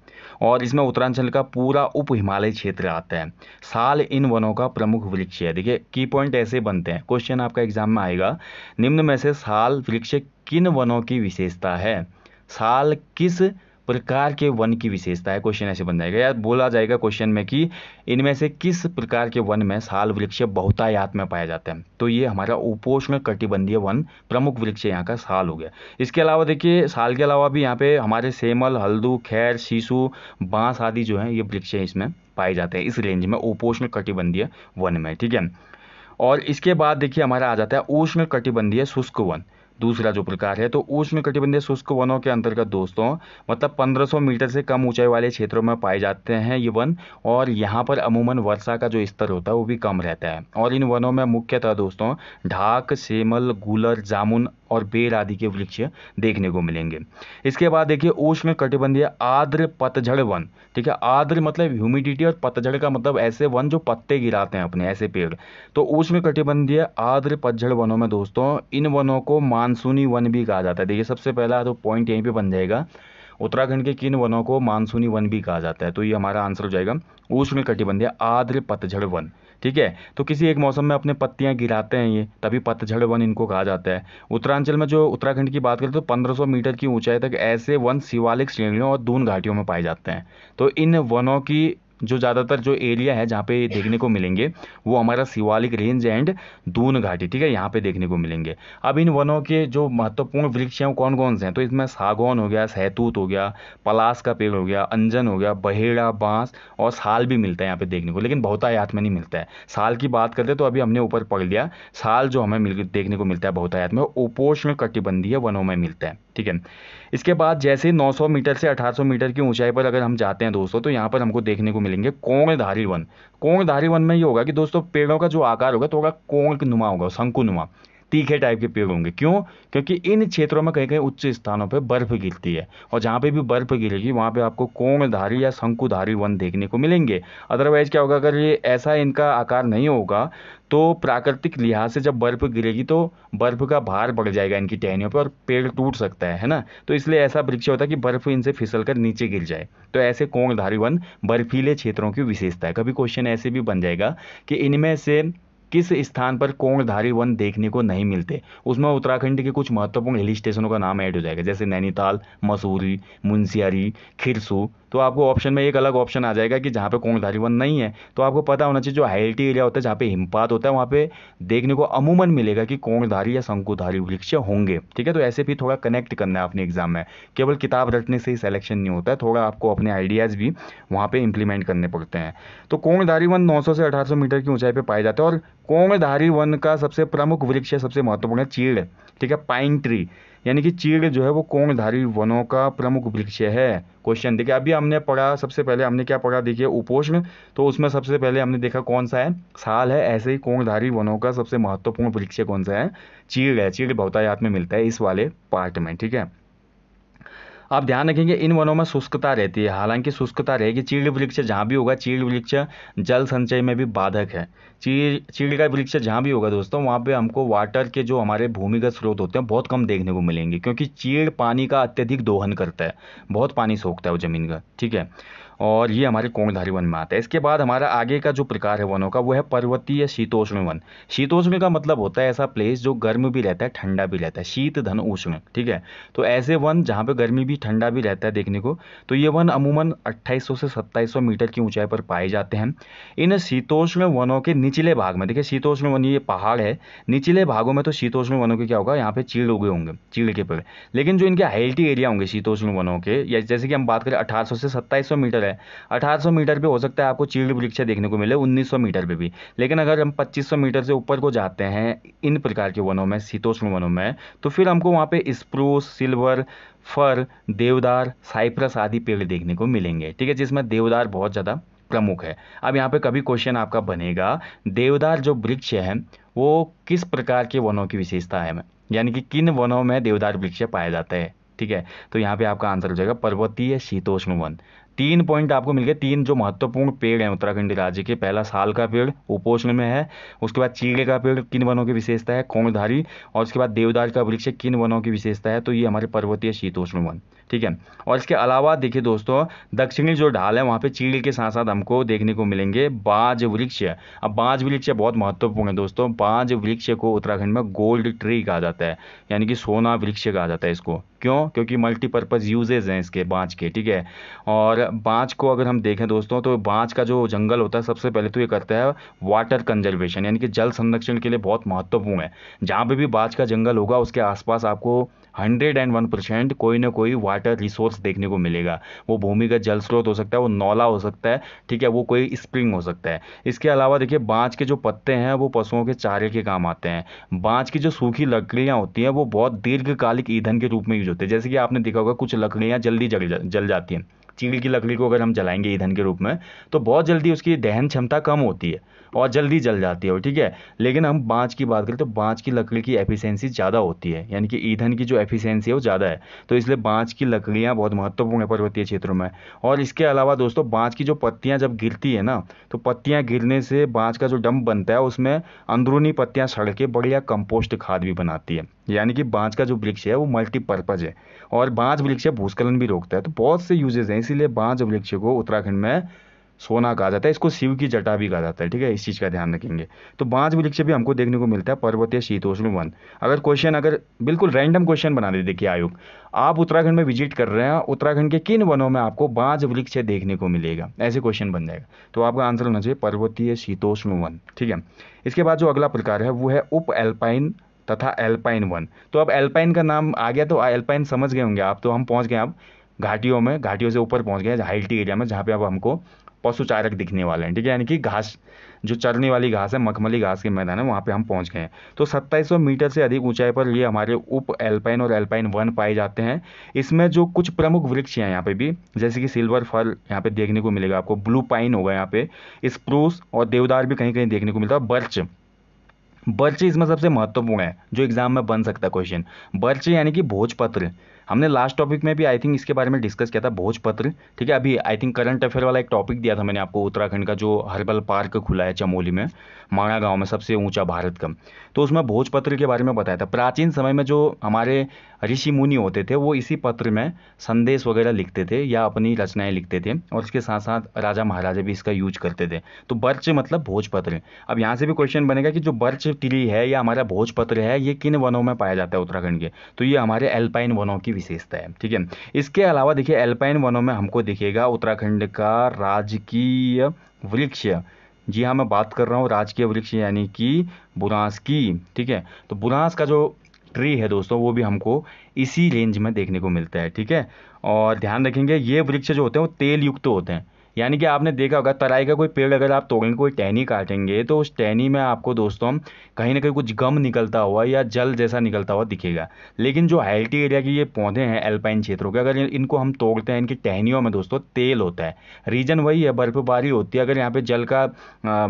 और इसमें उत्तरांचल का पूरा उप हिमालय क्षेत्र आता है। साल इन वनों का प्रमुख वृक्ष है। देखिए की पॉइंट ऐसे बनते हैं, क्वेश्चन आपका एग्जाम में आएगा, निम्न में से साल वृक्ष किन वनों की विशेषता है। साल किस प्रकार के वन की विशेषता है, क्वेश्चन ऐसे बन जाएगा, या बोला जाएगा क्वेश्चन में कि इनमें से किस प्रकार के वन में साल वृक्ष बहुतायत में पाया जाता है। तो ये हमारा उपोष्ण कटिबंधीय वन प्रमुख वृक्ष यहाँ का साल हो गया। इसके अलावा देखिए साल के अलावा भी यहाँ पे हमारे सेमल, हल्दू, खैर, शीशु, बांस आदि जो है ये वृक्ष इसमें पाए जाते हैं इस रेंज में उपोष्ण कटिबंधीय वन में। ठीक है, और इसके बाद देखिए हमारा आ जाता है उष्ण कटिबंधीय शुष्क वन, दूसरा जो प्रकार है। तो उष्ण कटिबंधीय शुष्क वनों के अंतर्गत दोस्तों मतलब 1500 मीटर से कम ऊंचाई वाले क्षेत्रों में पाए जाते हैं ये वन, और यहाँ पर अमूमन वर्षा का जो स्तर होता है वो भी कम रहता है। और इन वनों में मुख्यतः दोस्तों ढाक, सेमल, गूलर, जामुन और बेर आदि के वृक्ष देखने को मिलेंगे। इसके बाद देखिए उष्ण कटिबंधीय आर्द्र पतझड़ वन। ठीक है, आर्द्र मतलब ह्यूमिडिटी और पतझड़ का मतलब ऐसे वन जो पत्ते गिराते हैं अपने, ऐसे पेड़। तो उष्ण कटिबंधीय आर्द्र पतझड़ वनों में दोस्तों इन वनों को मानसूनी वन भी कहा जाता है। देखिए सबसे पहला तो पॉइंट यहीं पे बन जाएगा, उत्तराखंड के किन वनों को मानसूनी वन भी कहा जाता है। तो ये हमारा आंसर हो जाएगा उष्ण कटिबंधीय आर्द्र पतझड़ वन। ठीक है, तो किसी एक मौसम में अपने पत्तियां गिराते हैं ये, तभी पतझड़ वन इनको कहा जाता है। उत्तरांचल में जो उत्तराखंड की बात करें तो 1500 मीटर की ऊंचाई तक ऐसे वन शिवालिक श्रेणियों और दून घाटियों में पाए जाते हैं। तो इन वनों की जो ज़्यादातर जो एरिया है जहाँ पे देखने को मिलेंगे वो हमारा शिवालिक रेंज एंड दून घाटी। ठीक है, यहाँ पे देखने को मिलेंगे। अब इन वनों के जो महत्वपूर्ण वृक्ष हैं वो कौन कौन से हैं, तो इसमें सागौन हो गया, सहतूत हो गया, पलास का पेड़ हो गया, अंजन हो गया, बहेड़ा, बांस और साल भी मिलता है यहाँ पे देखने को, लेकिन बहुतायत में नहीं मिलता है। साल की बात करते तो अभी हमने ऊपर पढ़ लिया, साल जो हमें देखने को मिलता है बहुतायत में उपोष्ण कटिबंधीय वनों में मिलता है। ठीक है, इसके बाद जैसे 900 मीटर से 1800 मीटर की ऊंचाई पर अगर हम जाते हैं दोस्तों तो यहाँ पर हमको देखने को मिलेंगे कोणधारी वन। कोणधारी वन में ये होगा कि दोस्तों पेड़ों का जो आकार होगा थोड़ा कोण नुमा होगा, शंकुनुमा, तीखे टाइप के पेड़ होंगे। क्यों? क्योंकि इन क्षेत्रों में कहीं कहीं उच्च स्थानों पर बर्फ गिरती है, और जहाँ पे भी बर्फ गिरेगी वहाँ पे आपको कोणधारी या शंकुधारी वन देखने को मिलेंगे। अदरवाइज क्या होगा, अगर ये ऐसा इनका आकार नहीं होगा तो प्राकृतिक लिहाज से जब बर्फ गिरेगी तो बर्फ का भार बढ़ जाएगा इनकी टहनियों पर और पेड़ टूट सकता है ना। तो इसलिए ऐसा वृक्ष होता है कि बर्फ इनसे फिसल कर नीचे गिर जाए। तो ऐसे कोणधारी वन बर्फीले क्षेत्रों की विशेषता है। कभी क्वेश्चन ऐसे भी बन जाएगा कि इनमें से किस स्थान पर कोणधारी वन देखने को नहीं मिलते, उसमें उत्तराखंड के कुछ महत्वपूर्ण हिल स्टेशनों का नाम ऐड हो जाएगा, जैसे नैनीताल, मसूरी, मुनस्यारी, खिरसू। तो आपको ऑप्शन में एक अलग ऑप्शन आ जाएगा कि जहाँ पे कोणधारी वन नहीं है। तो आपको पता होना चाहिए जो हाइल्टी एरिया होता है जहाँ पे हिमपात होता है वहाँ पे देखने को अमूमन मिलेगा कि कोणधारी या शंकुधारी वृक्ष होंगे। ठीक है, तो ऐसे भी थोड़ा कनेक्ट करना है अपने एग्जाम में, केवल किताब रटने से ही सिलेक्शन नहीं होता है, थोड़ा आपको अपने आइडियाज़ भी वहाँ पे इंप्लीमेंट करने पड़ते हैं। तो कोणधारी वन 900 से 1800 मीटर की ऊंचाई पे पाए जाते हैं, और कोणधारी वन का सबसे प्रमुख वृक्ष है, सबसे महत्वपूर्ण है चीड़। ठीक है, पाइन ट्री, यानी कि चीड़ जो है वो कोणधारी वनों का प्रमुख वृक्ष है। क्वेश्चन देखिए अभी हमने पढ़ा, सबसे पहले हमने क्या पढ़ा, देखिए उपोष्ण, तो उसमें सबसे पहले हमने देखा कौन सा है, साल है। ऐसे ही कोणधारी वनों का सबसे महत्वपूर्ण वृक्ष कौन सा है, चीड़ है। चीड़ बहुतायत में मिलता है इस वाले पार्ट में। ठीक है, आप ध्यान रखेंगे इन वनों में शुष्कता रहती है, हालांकि शुष्कता रहेगी। चीड़ वृक्ष जहाँ भी होगा, चीड़ वृक्ष जल संचय में भी बाधक है। चीड़ का वृक्ष जहाँ भी होगा दोस्तों वहाँ पे हमको वाटर के जो हमारे भूमिगत स्रोत होते हैं बहुत कम देखने को मिलेंगे, क्योंकि चीड़ पानी का अत्यधिक दोहन करता है, बहुत पानी सोखता है वो जमीन का। ठीक है, और ये हमारे कोणधारी वन में आता है। इसके बाद हमारा आगे का जो प्रकार है वनों का वो है पर्वतीय शीतोष्ण वन। शीतोष्ण का मतलब होता है ऐसा प्लेस जो गर्म भी रहता है ठंडा भी रहता है, शीत धन उष्ण। ठीक है, तो ऐसे वन जहाँ पे गर्मी भी ठंडा भी रहता है देखने को। तो ये वन अमूमन 2800 से 2700 मीटर की ऊंचाई पर पाए जाते हैं। इन शीतोष्ण वनों के निचले भाग में, देखिए शीतोष्ण वन ये पहाड़ है, निचले भागों में तो शीतोष्ण वनों के क्या होगा, यहाँ पे चीड़ उगे होंगे, चीड़ के पेड़। लेकिन जो इनके हाइल्टी एरिया होंगे शीतोष्ण वनों के, या जैसे कि हम बात करें 1800 से 2700 मीटर है, 1800 मीटर पे हो सकता है आपको चीड़ वृक्ष देखने को मिले, 1900 मीटर पे भी। लेकिन अगर हम 2500 मीटर से ऊपर को जाते हैं इन प्रकार के वनों में, शीतोष्ण वनों में, तो फिर हमको वहाँ पे स्प्रूस, सिल्वर, फर, देवदार, साइप्रस आदि पेड़ देखने को मिलेंगे। ठीक है, जिसमें देवदार बहुत ज़्यादा प्रमुख है। अब यहाँ पे कभी क्वेश्चन आपका बनेगा, देवदार जो वृक्ष है वो किस प्रकार के वनों की विशेषता है, यानी कि किन वनों में देवदार वृक्ष पाया जाता है। ठीक है, तो यहाँ पे आपका आंसर हो जाएगा पर्वतीय शीतोष्ण वन। 3 पॉइंट आपको मिल गए, 3 जो महत्वपूर्ण पेड़ हैं उत्तराखंड राज्य के। पहला साल का पेड़ उपोष्ण में है, उसके बाद चीड़े का पेड़ किन वनों की विशेषता है, कोणधारी, और उसके बाद देवदार का वृक्ष किन वनों की विशेषता है, तो ये हमारे पर्वतीय शीतोष्ण वन। ठीक है, और इसके अलावा देखिए दोस्तों, दक्षिणी जो ढाल है वहाँ पे चीड़ के साथ साथ हमको देखने को मिलेंगे बाज वृक्ष। अब बाज वृक्ष बहुत महत्वपूर्ण है दोस्तों। बाज वृक्ष को उत्तराखंड में गोल्ड ट्री कहा जाता है, यानी कि सोना वृक्ष कहा जाता है इसको। क्यों? क्योंकि मल्टीपर्पज़ यूजेज हैं इसके बाँझ के। ठीक है, और बाँझ को अगर हम देखें दोस्तों, तो बाँझ का जो जंगल होता है सबसे पहले तो ये करता है वाटर कंजर्वेशन, यानी कि जल संरक्षण के लिए बहुत महत्वपूर्ण है। जहाँ पे भी बाँझ का जंगल होगा उसके आसपास आपको 101% कोई ना कोई वाटर रिसोर्स देखने को मिलेगा। वो भूमिगत जल स्रोत हो सकता है, वो नौला हो सकता है, ठीक है, वो कोई स्प्रिंग हो सकता है। इसके अलावा देखिए, बाँझ के जो पत्ते हैं वो पशुओं के चारे के काम आते हैं। बाँझ की जो सूखी लकड़ियाँ होती हैं वो बहुत दीर्घकालिक ईंधन के रूप में यूज होते हैं। जैसे कि आपने देखा होगा कुछ लकड़ियाँ जल्दी जल जाती हैं। चीड़ की लकड़ी को अगर हम जलाएंगे ईंधन के रूप में तो बहुत जल्दी उसकी दहन क्षमता कम होती है और जल्दी जल जाती है वो। ठीक है, लेकिन हम बाँझ की बात करें तो बाँझ की लकड़ी की एफिशिएंसी ज़्यादा होती है, यानी कि ईंधन की जो एफिशिएंसी है वो ज़्यादा है। तो इसलिए बाँझ की लकड़ियाँ बहुत महत्वपूर्ण है पर्वतीय क्षेत्रों में। और इसके अलावा दोस्तों, बाँझ की जो पत्तियाँ जब गिरती है ना, तो पत्तियाँ गिरने से बाँझ का जो डंप बनता है उसमें अंदरूनी पत्तियाँ सड़ के बढ़िया कंपोस्ट खाद भी बनाती है। यानी कि बाँझ का जो वृक्ष है वो मल्टीपर्पज़ है, और बाँझ वृक्ष भूस्खलन भी रोकता है। तो बहुत से यूजेज हैं, इसीलिए बाँझ वृक्ष को उत्तराखंड में सोना कहा जाता है। इसको शिव की जटा भी कहा जाता है। ठीक है, इस चीज़ का ध्यान रखेंगे। तो बाँझ वृक्ष भी हमको देखने को मिलता है पर्वतीय शीतोष्ण वन। अगर बिल्कुल रैंडम क्वेश्चन बना दे, देखिए आयोग, आप उत्तराखंड में विजिट कर रहे हैं, उत्तराखंड के किन वनों में आपको बाँझ वृक्ष देखने को मिलेगा, ऐसे क्वेश्चन बन जाएगा। तो आपका आंसर होना चाहिए पर्वतीय शीतोष्ण वन। ठीक है, इसके बाद जो अगला प्रकार है वो है उप एल्पाइन तथा एल्पाइन वन। तो अब एल्पाइन का नाम आ गया तो एल्पाइन समझ गए होंगे आप। तो हम पहुंच गए अब घाटियों में, घाटियों से ऊपर पहुंच गए हाइल्टी एरिया में, जहाँ पे अब हमको पशुचारक दिखने वाले हैं। ठीक है, यानी कि घास, जो चरने वाली घास है, मखमली घास के मैदान है, वहाँ पे हम पहुँच गए हैं। तो 2700 मीटर से अधिक ऊंचाई पर ये हमारे उप एल्पाइन और एल्पाइन वन पाए जाते हैं। इसमें जो कुछ प्रमुख वृक्ष हैं यहाँ पे भी, जैसे कि सिल्वर फर यहाँ पे देखने को मिलेगा आपको, ब्लू पाइन होगा यहाँ पे, स्प्रूस और देवदार भी कहीं कहीं देखने को मिलता है। बर्च इसमें सबसे महत्वपूर्ण है, जो एग्जाम में बन सकता है क्वेश्चन। बर्च यानी कि भोजपत्र। हमने लास्ट टॉपिक में भी आई थिंक इसके बारे में डिस्कस किया था, भोजपत्र। ठीक है, अभी आई थिंक करंट अफेयर वाला एक टॉपिक दिया था मैंने आपको, उत्तराखंड का जो हर्बल पार्क खुला है चमोली में, माणा गांव में, सबसे ऊंचा भारत का। तो उसमें भोजपत्र के बारे में बताया था। प्राचीन समय में जो हमारे ऋषि मुनि होते थे वो इसी पत्र में संदेश वगैरह लिखते थे या अपनी रचनाएं लिखते थे, और इसके साथ साथ राजा महाराजा भी इसका यूज करते थे। तो बर्च मतलब भोजपत्र। अब यहाँ से भी क्वेश्चन बनेगा कि जो बर्च ट्री है या हमारा भोजपत्र है ये किन वनों में पाया जाता है उत्तराखंड के, तो ये हमारे एल्पाइन वनों की विशेषता है। ठीक है, इसके अलावा देखिए एल्पाइन वनों में हमको दिखेगा उत्तराखंड का राजकीय वृक्ष। जी हाँ, मैं बात कर रहा हूँ राजकीय वृक्ष यानी कि बुरांस की। ठीक है, तो बुरांस का जो ट्री है दोस्तों वो भी हमको इसी रेंज में देखने को मिलता है। ठीक है, और ध्यान रखेंगे ये वृक्ष जो होते हैं वो तेल युक्त होते हैं। यानी कि आपने देखा होगा तराई का कोई पेड़ अगर आप तोड़ेंगे, कोई टहनी काटेंगे, तो उस टहनी में आपको दोस्तों कहीं ना कहीं कुछ गम निकलता हुआ या जल जैसा निकलता हुआ दिखेगा। लेकिन जो हाइल्टी एरिया के ये पौधे हैं एल्पाइन क्षेत्रों के, अगर इनको हम तोड़ते हैं, इनकी टहनियों में दोस्तों तेल होता है। रीजन वही है, बर्फबारी होती है। अगर यहाँ पे जल का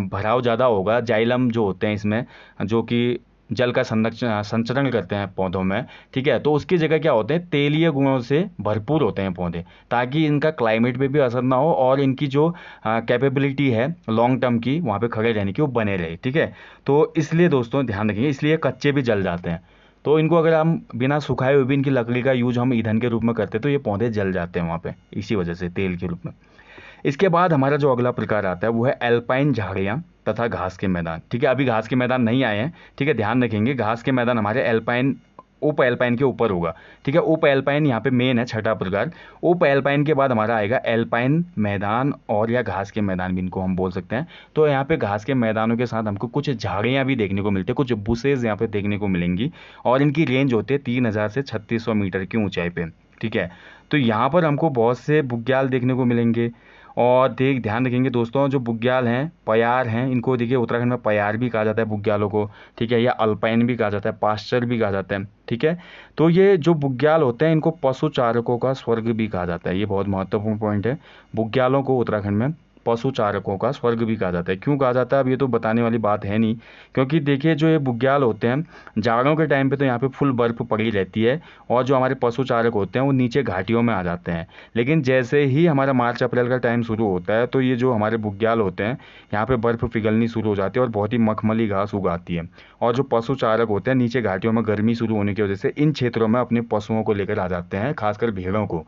भराव ज़्यादा होगा, जाइलम जो होते हैं इसमें, जो कि जल का संचरण करते हैं पौधों में, ठीक है, तो उसकी जगह क्या होते हैं, तेलीय गुणों से भरपूर होते हैं पौधे, ताकि इनका क्लाइमेट पे भी असर ना हो और इनकी जो कैपेबिलिटी है लॉन्ग टर्म की वहाँ पे खड़े रहने की वो बने रहे। ठीक है, तो इसलिए दोस्तों ध्यान रखिए, इसलिए कच्चे भी जल जाते हैं। तो इनको अगर हम बिना सुखाए हुए भी इनकी लकड़ी का यूज हम ईंधन के रूप में करते तो ये पौधे जल जाते हैं वहाँ पे, इसी वजह से तेल के रूप में। इसके बाद हमारा जो अगला प्रकार आता है वो है एल्पाइन झाड़ियाँ तथा घास के मैदान। ठीक है, अभी घास के मैदान नहीं आए हैं। ठीक है, ध्यान रखेंगे, घास के मैदान हमारे एल्पाइन उप एल्पाइन के ऊपर होगा, ठीक है। उप एल्पाइन यहाँ पे मेन है, छठा प्रकार। उप एल्पाइन के बाद हमारा आएगा एल्पाइन मैदान और या घास के मैदान भी इनको हम बोल सकते हैं। तो यहाँ पे घास के मैदानों के साथ हमको कुछ झाड़ियाँ भी देखने को मिलती है, कुछ बुशेज यहाँ पे देखने को मिलेंगी, और इनकी रेंज होती है 3000 से 3600 मीटर की ऊंचाई पे, ठीक है। तो यहाँ पर हमको बहुत से बुग्याल देखने को मिलेंगे। और ध्यान रखेंगे दोस्तों, जो बुग्याल हैं, पयार हैं, इनको देखिए उत्तराखंड में पयार भी कहा जाता है बुग्यालों को, ठीक है, या अल्पाइन भी कहा जाता है, पास्चर भी कहा जाता है, ठीक है। तो ये जो बुग्याल होते हैं इनको पशु चारकों का स्वर्ग भी कहा जाता है। ये बहुत महत्वपूर्ण पॉइंट है, बुग्यालों को उत्तराखंड में पशु चारकों का स्वर्ग भी कहा जाता है। क्यों कहा जाता है अब ये तो बताने वाली बात है नहीं, क्योंकि देखिए जो ये बुग्याल होते हैं जाड़ों के टाइम पे तो यहाँ पे फुल बर्फ पड़ी रहती है, और जो हमारे पशु चारक होते हैं वो नीचे घाटियों में आ जाते हैं। लेकिन जैसे ही हमारा मार्च अप्रैल का टाइम शुरू होता है तो ये जो हमारे बुग्याल होते हैं यहाँ पे बर्फ पिघलनी शुरू हो जाती है और बहुत ही मखमली घास उगाती है। और जो पशु चारक होते हैं नीचे घाटियों में गर्मी शुरू होने की वजह से इन क्षेत्रों में अपने पशुओं को लेकर आ जाते हैं, खासकर भेड़ों को।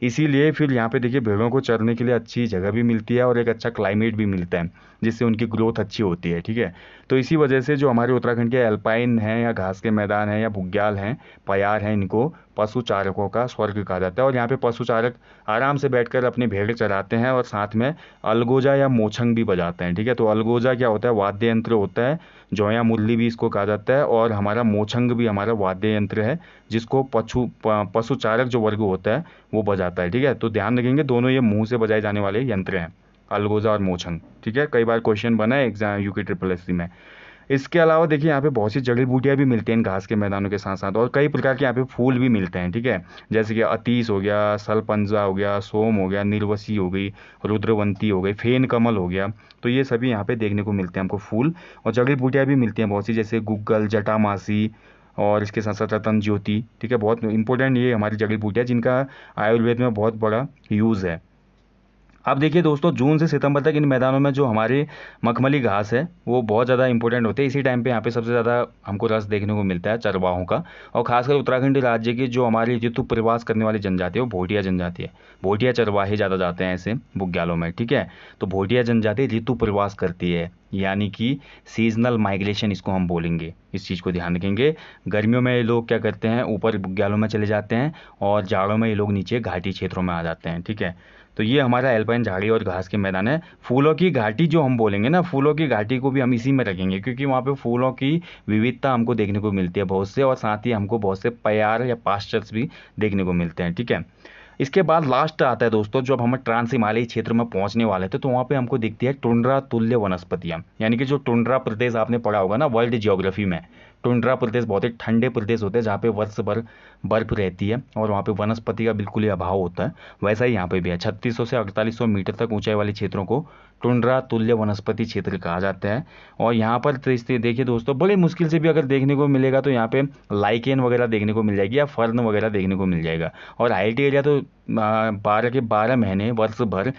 इसीलिए फिर यहाँ पे देखिए भेड़ों को चरने के लिए अच्छी जगह भी मिलती है और एक अच्छा क्लाइमेट भी मिलता है, जिससे उनकी ग्रोथ अच्छी होती है, ठीक है। तो इसी वजह से जो हमारे उत्तराखंड के एल्पाइन हैं या घास के मैदान हैं या बुग्याल हैं, पयार हैं, इनको पशु चारकों का स्वर्ग कहा जाता है। और यहाँ पे पशु चारक आराम से बैठकर अपने भेड़ चराते हैं और साथ में अलगोजा या मोछंग भी बजाते हैं, ठीक है। तो अलगोजा क्या होता है, वाद्य यंत्र होता है, जोया मुरली भी इसको कहा जाता है, और हमारा मोछंग भी हमारा वाद्य यंत्र है जिसको पशु चारक जो वर्ग होता है वो बजाता है, ठीक है। तो ध्यान रखेंगे दोनों ये मुंह से बजाए जाने वाले यंत्र हैं, अलगोजा और मोछंग, ठीक है। कई बार क्वेश्चन बना है एग्जाम यूके SSSC में। इसके अलावा देखिए यहाँ पे बहुत सी जड़ी बूटियाँ भी मिलती हैं इन घास के मैदानों के साथ साथ, और कई प्रकार के यहाँ पे फूल भी मिलते हैं, ठीक है। जैसे कि अतीस हो गया, सलपंजा हो गया, सोम हो गया, निर्वसी हो गई, रुद्रवंती हो गई, फेन कमल हो गया। तो ये सभी यहाँ पे देखने को मिलते हैं हमको फूल, और जड़ी बूटियाँ भी मिलती हैं बहुत सी, जैसे गुग्गल, जटामासी, और इसके साथ साथ रतन ज्योति, ठीक है। बहुत इंपॉर्टेंट ये हमारी जड़ी बूटियाँ जिनका आयुर्वेद में बहुत बड़ा यूज़ है। अब देखिए दोस्तों, जून से सितंबर तक इन मैदानों में जो हमारे मखमली घास है वो बहुत ज़्यादा इंपॉर्टेंट होते हैं। इसी टाइम पे यहाँ पे सबसे ज़्यादा हमको रस देखने को मिलता है चरवाहों का, और खासकर उत्तराखंड राज्य की जो हमारी ऋतु प्रवास करने वाली जनजाति है वो भोटिया जनजाति है। भोटिया चरवाहे ज़्यादा जाते हैं ऐसे बुग्यालों में, ठीक है। तो भोटिया जनजाति ऋतु प्रवास करती है, यानी कि सीजनल माइग्रेशन इसको हम बोलेंगे। इस चीज़ को ध्यान रखेंगे। गर्मियों में ये लोग क्या करते हैं, ऊपर बुग्यालों में चले जाते हैं, और जाड़ों में ये लोग नीचे घाटी क्षेत्रों में आ जाते हैं, ठीक है। तो ये हमारा एल्पाइन झाड़ी और घास के मैदान है। फूलों की घाटी जो हम बोलेंगे ना, फूलों की घाटी को भी हम इसी में रखेंगे, क्योंकि वहाँ पे फूलों की विविधता हमको देखने को मिलती है बहुत से, और साथ ही हमको बहुत से पयार या पास्चर्स भी देखने को मिलते हैं, ठीक है। इसके बाद लास्ट आता है दोस्तों, जब हम ट्रांस हिमालयी क्षेत्र में पहुंचने वाले थे तो वहाँ पे हमको दिखती है टुंड्रा तुल्य वनस्पतियाँ, यानी कि जो टुंड्रा प्रदेश आपने पढ़ा होगा ना वर्ल्ड जियोग्राफी में। टुंड्रा प्रदेश बहुत ही ठंडे प्रदेश होते हैं जहाँ पे वर्ष भर बर्फ रहती है और वहाँ पे वनस्पति का बिल्कुल ही अभाव होता है। वैसा ही यहाँ पे भी है। 3600 से 4800 मीटर तक ऊंचाई वाले क्षेत्रों को टुंड्रा तुल्य वनस्पति क्षेत्र कहा जाता है। और यहाँ पर तो देखिए दोस्तों, बड़ी मुश्किल से भी अगर देखने को मिलेगा तो यहाँ पे लाइकेन वगैरह देखने को मिल जाएगी या फर्न वगैरह देखने को मिल जाएगा। और हाइट एरिया तो 12 के 12 महीने वर्ष भर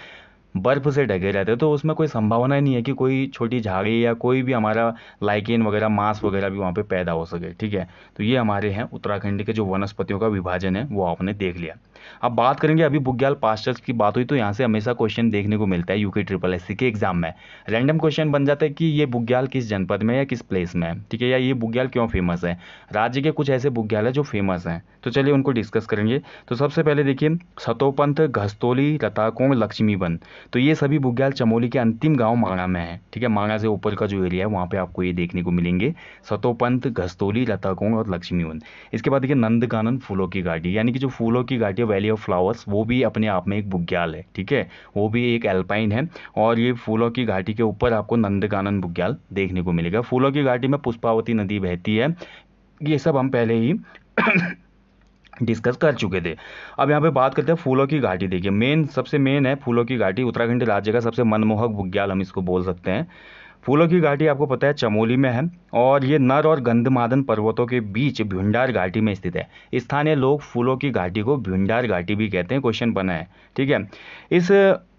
बर्फ से ढके रहते हैं, तो उसमें कोई संभावना ही नहीं है कि कोई छोटी झाड़ी या कोई भी हमारा लाइकेन वगैरह मांस वगैरह भी वहाँ पे पैदा हो सके, ठीक है। तो ये हमारे हैं उत्तराखंड के जो वनस्पतियों का विभाजन है वो आपने देख लिया। अब बात करेंगे, अभी बुग्याल पास्चर्स की बात हुई तो यहाँ से हमेशा क्वेश्चन देखने को मिलता है यूके SSSC के एग्जाम में। रैंडम क्वेश्चन बन जाता है कि ये बुग्याल किस जनपद में या किस प्लेस में है, ठीक है, या ये बुग्याल क्यों फेमस है। राज्य के कुछ ऐसे बुग्याल है जो फेमस हैं, तो चलिए उनको डिस्कस करेंगे। तो सबसे पहले देखिए सतोपंथ, घस्तोली, रताकोण, लक्ष्मीबन। तो ये सभी बुग्याल चमोली के अंतिम गांव मांगड़ा में है, ठीक है। मांगड़ा से ऊपर का जो एरिया है वहाँ पे आपको ये देखने को मिलेंगे, सतोपंथ, घस्तोली, रताकोण और लक्ष्मीबन। इसके बाद देखिए नंदकानन फूलों की घाटी, यानी कि जो फूलों की घाटी है वैली ऑफ फ्लावर्स, वो भी अपने आप में एक बुग्याल है, ठीक है। वो भी एक एल्पाइन है, और ये फूलों की घाटी के ऊपर आपको नंदकानन बुग्याल देखने को मिलेगा। फूलों की घाटी में पुष्पावती नदी बहती है, ये सब हम पहले ही डिस्कस कर चुके थे। अब यहाँ पे बात करते हैं फूलों की घाटी। देखिए सबसे मेन है फूलों की घाटी, उत्तराखंड राज्य का सबसे मनमोहक बुग्याल हम इसको बोल सकते हैं। फूलों की घाटी आपको पता है चमोली में है, और ये नर और गंधमादन पर्वतों के बीच भ्यूंडार घाटी में स्थित है। स्थानीय लोग फूलों की घाटी को भ्यूंडार घाटी भी कहते हैं, क्वेश्चन बना है, ठीक है। इस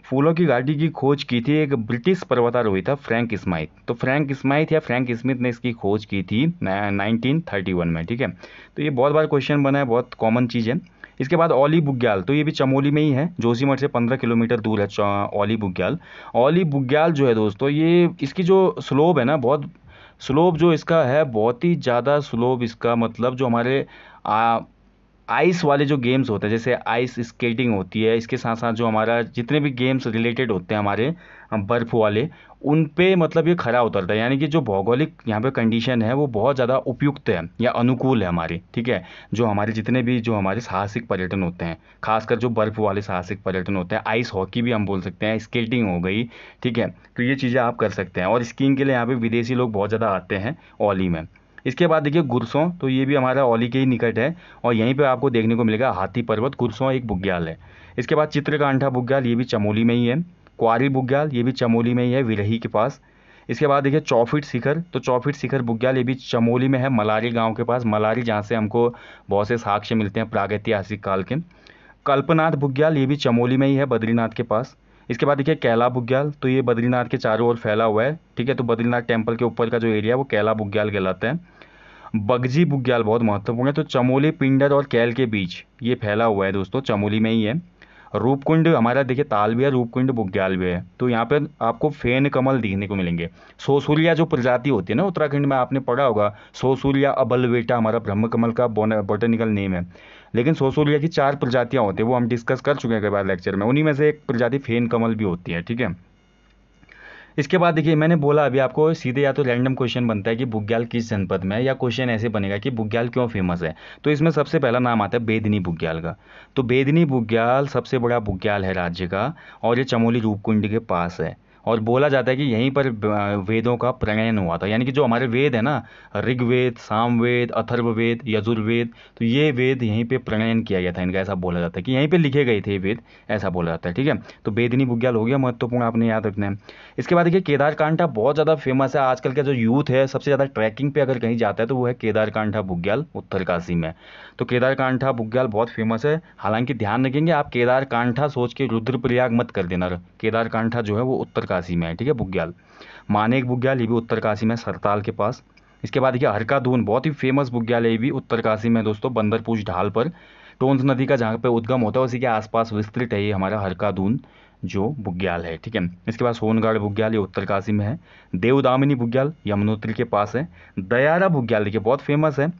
फूलों की घाटी की खोज की थी एक ब्रिटिश पर्वतारोही था फ्रैंक स्माइथ। तो फ्रैंक स्माइथ या फ्रैंक स्मिथ ने इसकी खोज की थी 1931 में, ठीक है। तो ये बहुत बार क्वेश्चन बना है, बहुत कॉमन चीज़ है। इसके बाद औली बुग्याल, तो ये भी चमोली में ही है, जोशीमठ से 15 किलोमीटर दूर है औली बुग्याल। औली बुग्याल जो है दोस्तों, ये इसकी जो स्लोप है ना, बहुत स्लोप जो इसका है बहुत ही ज़्यादा स्लोप इसका, मतलब जो हमारे आइस वाले जो गेम्स होते हैं, जैसे आइस स्केटिंग होती है, इसके साथ साथ जो हमारा जितने भी गेम्स रिलेटेड होते हैं हमारे बर्फ़ वाले, उन पे मतलब ये खरा उतरता है। यानी कि जो भौगोलिक यहाँ पे कंडीशन है वो बहुत ज़्यादा उपयुक्त है या अनुकूल है हमारी, ठीक है। जो हमारे जितने भी जो हमारे साहसिक पर्यटन होते हैं, खासकर जो बर्फ़ वाले साहसिक पर्यटन होते हैं, आइस हॉकी भी हम बोल सकते हैं, स्केटिंग हो गई, ठीक है। तो ये चीज़ें आप कर सकते हैं। और स्कीइंग के लिए यहाँ पे विदेशी लोग बहुत ज़्यादा आते हैं औली में। इसके बाद देखिए गुरसों, तो ये भी हमारा औली के ही निकट है और यहीं पे आपको देखने को मिलेगा हाथी पर्वत। गुरसों एक बुग्याल है। इसके बाद चित्रकांठा बुग्याल, ये भी चमोली में ही है। क्वारी बुग्याल, ये भी चमोली में ही है, विरही के पास। इसके बाद देखिए चौफिट शिखर, तो चौफिट शिखर बुग्याल ये भी चमोली में है, मलारी गांव के पास। मलारी जहाँ से हमको बहुत से साक्ष्य मिलते हैं प्रागैतिहासिक काल के। कल्पनाथ बुग्याल, ये भी चमोली में ही है, बद्रीनाथ के पास। इसके बाद देखिए कैला बुग्याल, तो ये बद्रीनाथ के चारों ओर फैला हुआ है, ठीक है। तो बद्रीनाथ टेम्पल के ऊपर का जो एरिया है वो कैला बुग्याल कहलाता है। बगजी बुग्याल बहुत महत्वपूर्ण है, तो चमोली, पिंडर और कैल के बीच ये फैला हुआ है दोस्तों, चमोली में ही है। रूपकुंड हमारा देखिए ताल भी है, रूपकुंड बुग्याल भी है। तो यहाँ पर आपको फेन कमल दिखने को मिलेंगे। सोसूरिया जो प्रजाति होती है ना उत्तराखंड में, आपने पढ़ा होगा, सोसूरिया अबलवेटा हमारा ब्रह्म कमल का बोटेनिकल नेम है। लेकिन सोसूरिया की 4 प्रजातियाँ होती है, वो हम डिस्कस कर चुके हैं कई बार लेक्चर में। उन्हीं में से एक प्रजाति फेन कमल भी होती है, ठीक है। इसके बाद देखिए मैंने बोला अभी आपको सीधे या तो रैंडम क्वेश्चन बनता है कि बुग्याल किस जनपद में है, या क्वेश्चन ऐसे बनेगा कि बुग्याल क्यों फेमस है। तो इसमें सबसे पहला नाम आता है बेदनी बुग्याल का। तो बेदनी बुग्याल सबसे बड़ा बुग्याल है राज्य का, और ये चमोली रूपकुंड के पास है। और बोला जाता है कि यहीं पर वेदों का प्रणयन हुआ था। यानी कि जो हमारे वेद है ना, ऋग्वेद, सामवेद, अथर्ववेद, यजुर्वेद, तो ये वेद यहीं पे प्रणयन किया गया था इनका, ऐसा बोला जाता है कि यहीं पे लिखे गए थे ये वेद, ऐसा बोला जाता है, ठीक है। तो बेदनी बुग्याल हो गया महत्वपूर्ण, आपने याद रखना है। इसके बाद देखिए केदारकांठा बहुत ज़्यादा फेमस है। आजकल का जो यूथ है सबसे ज़्यादा ट्रैकिंग पे अगर कहीं जाता है तो वो है केदारकांठा बुग्याल, उत्तरकाशी में। तो केदारकांठा बुग्याल बहुत फेमस है। हालांकि ध्यान रखेंगे आप, केदारकांठा सोच के रुद्रप्रयाग मत कर देना। केदारकांठा जो है वो उत्तरकाशी में है, ठीक है, बुग्याल। मानेक बुग्याल, ये भी उत्तरकाशी में, सरताल के पास। इसके बाद देखिए हरकादून, बहुत ही फेमस बुग्याल है, ये भी उत्तरकाशी में दोस्तों, बंदरपूछ ढाल पर। टोंस नदी का जहाँ पे उद्गम होता है उसी के आसपास विस्तृत है ये हमारा हरकादून जो बुग्याल है, ठीक है। इसके बाद सोनगढ़ बुग्याल, ये उत्तरकाशी में है। देवदामिनी बुग्याल यमुनोत्री के पास है। दयारा बुग्याल देखिए बहुत फेमस है।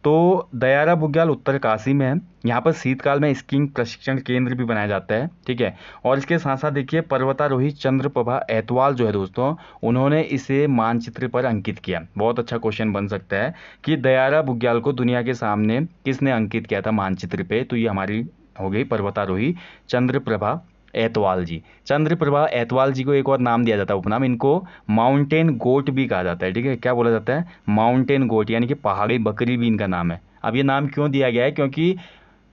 तो दयारा बुग्याल उत्तरकाशी में है। यहाँ पर शीतकाल में स्कीइंग प्रशिक्षण केंद्र भी बनाया जाता है, ठीक है। और इसके साथ साथ देखिए पर्वतारोही चंद्रप्रभा एतवाल जो है दोस्तों, उन्होंने इसे मानचित्र पर अंकित किया। बहुत अच्छा क्वेश्चन बन सकता है कि दयारा बुग्याल को दुनिया के सामने किसने अंकित किया था मानचित्र पे। तो ये हमारी हो गई पर्वतारोही चंद्रप्रभा एतवाल जी। चंद्रप्रभा एतवाल जी को एक और नाम दिया जाता है, उपनाम, इनको माउंटेन गोट भी कहा जाता है, ठीक है। क्या बोला जाता है? माउंटेन गोट, यानी कि पहाड़ी बकरी भी इनका नाम है। अब ये नाम क्यों दिया गया है? क्योंकि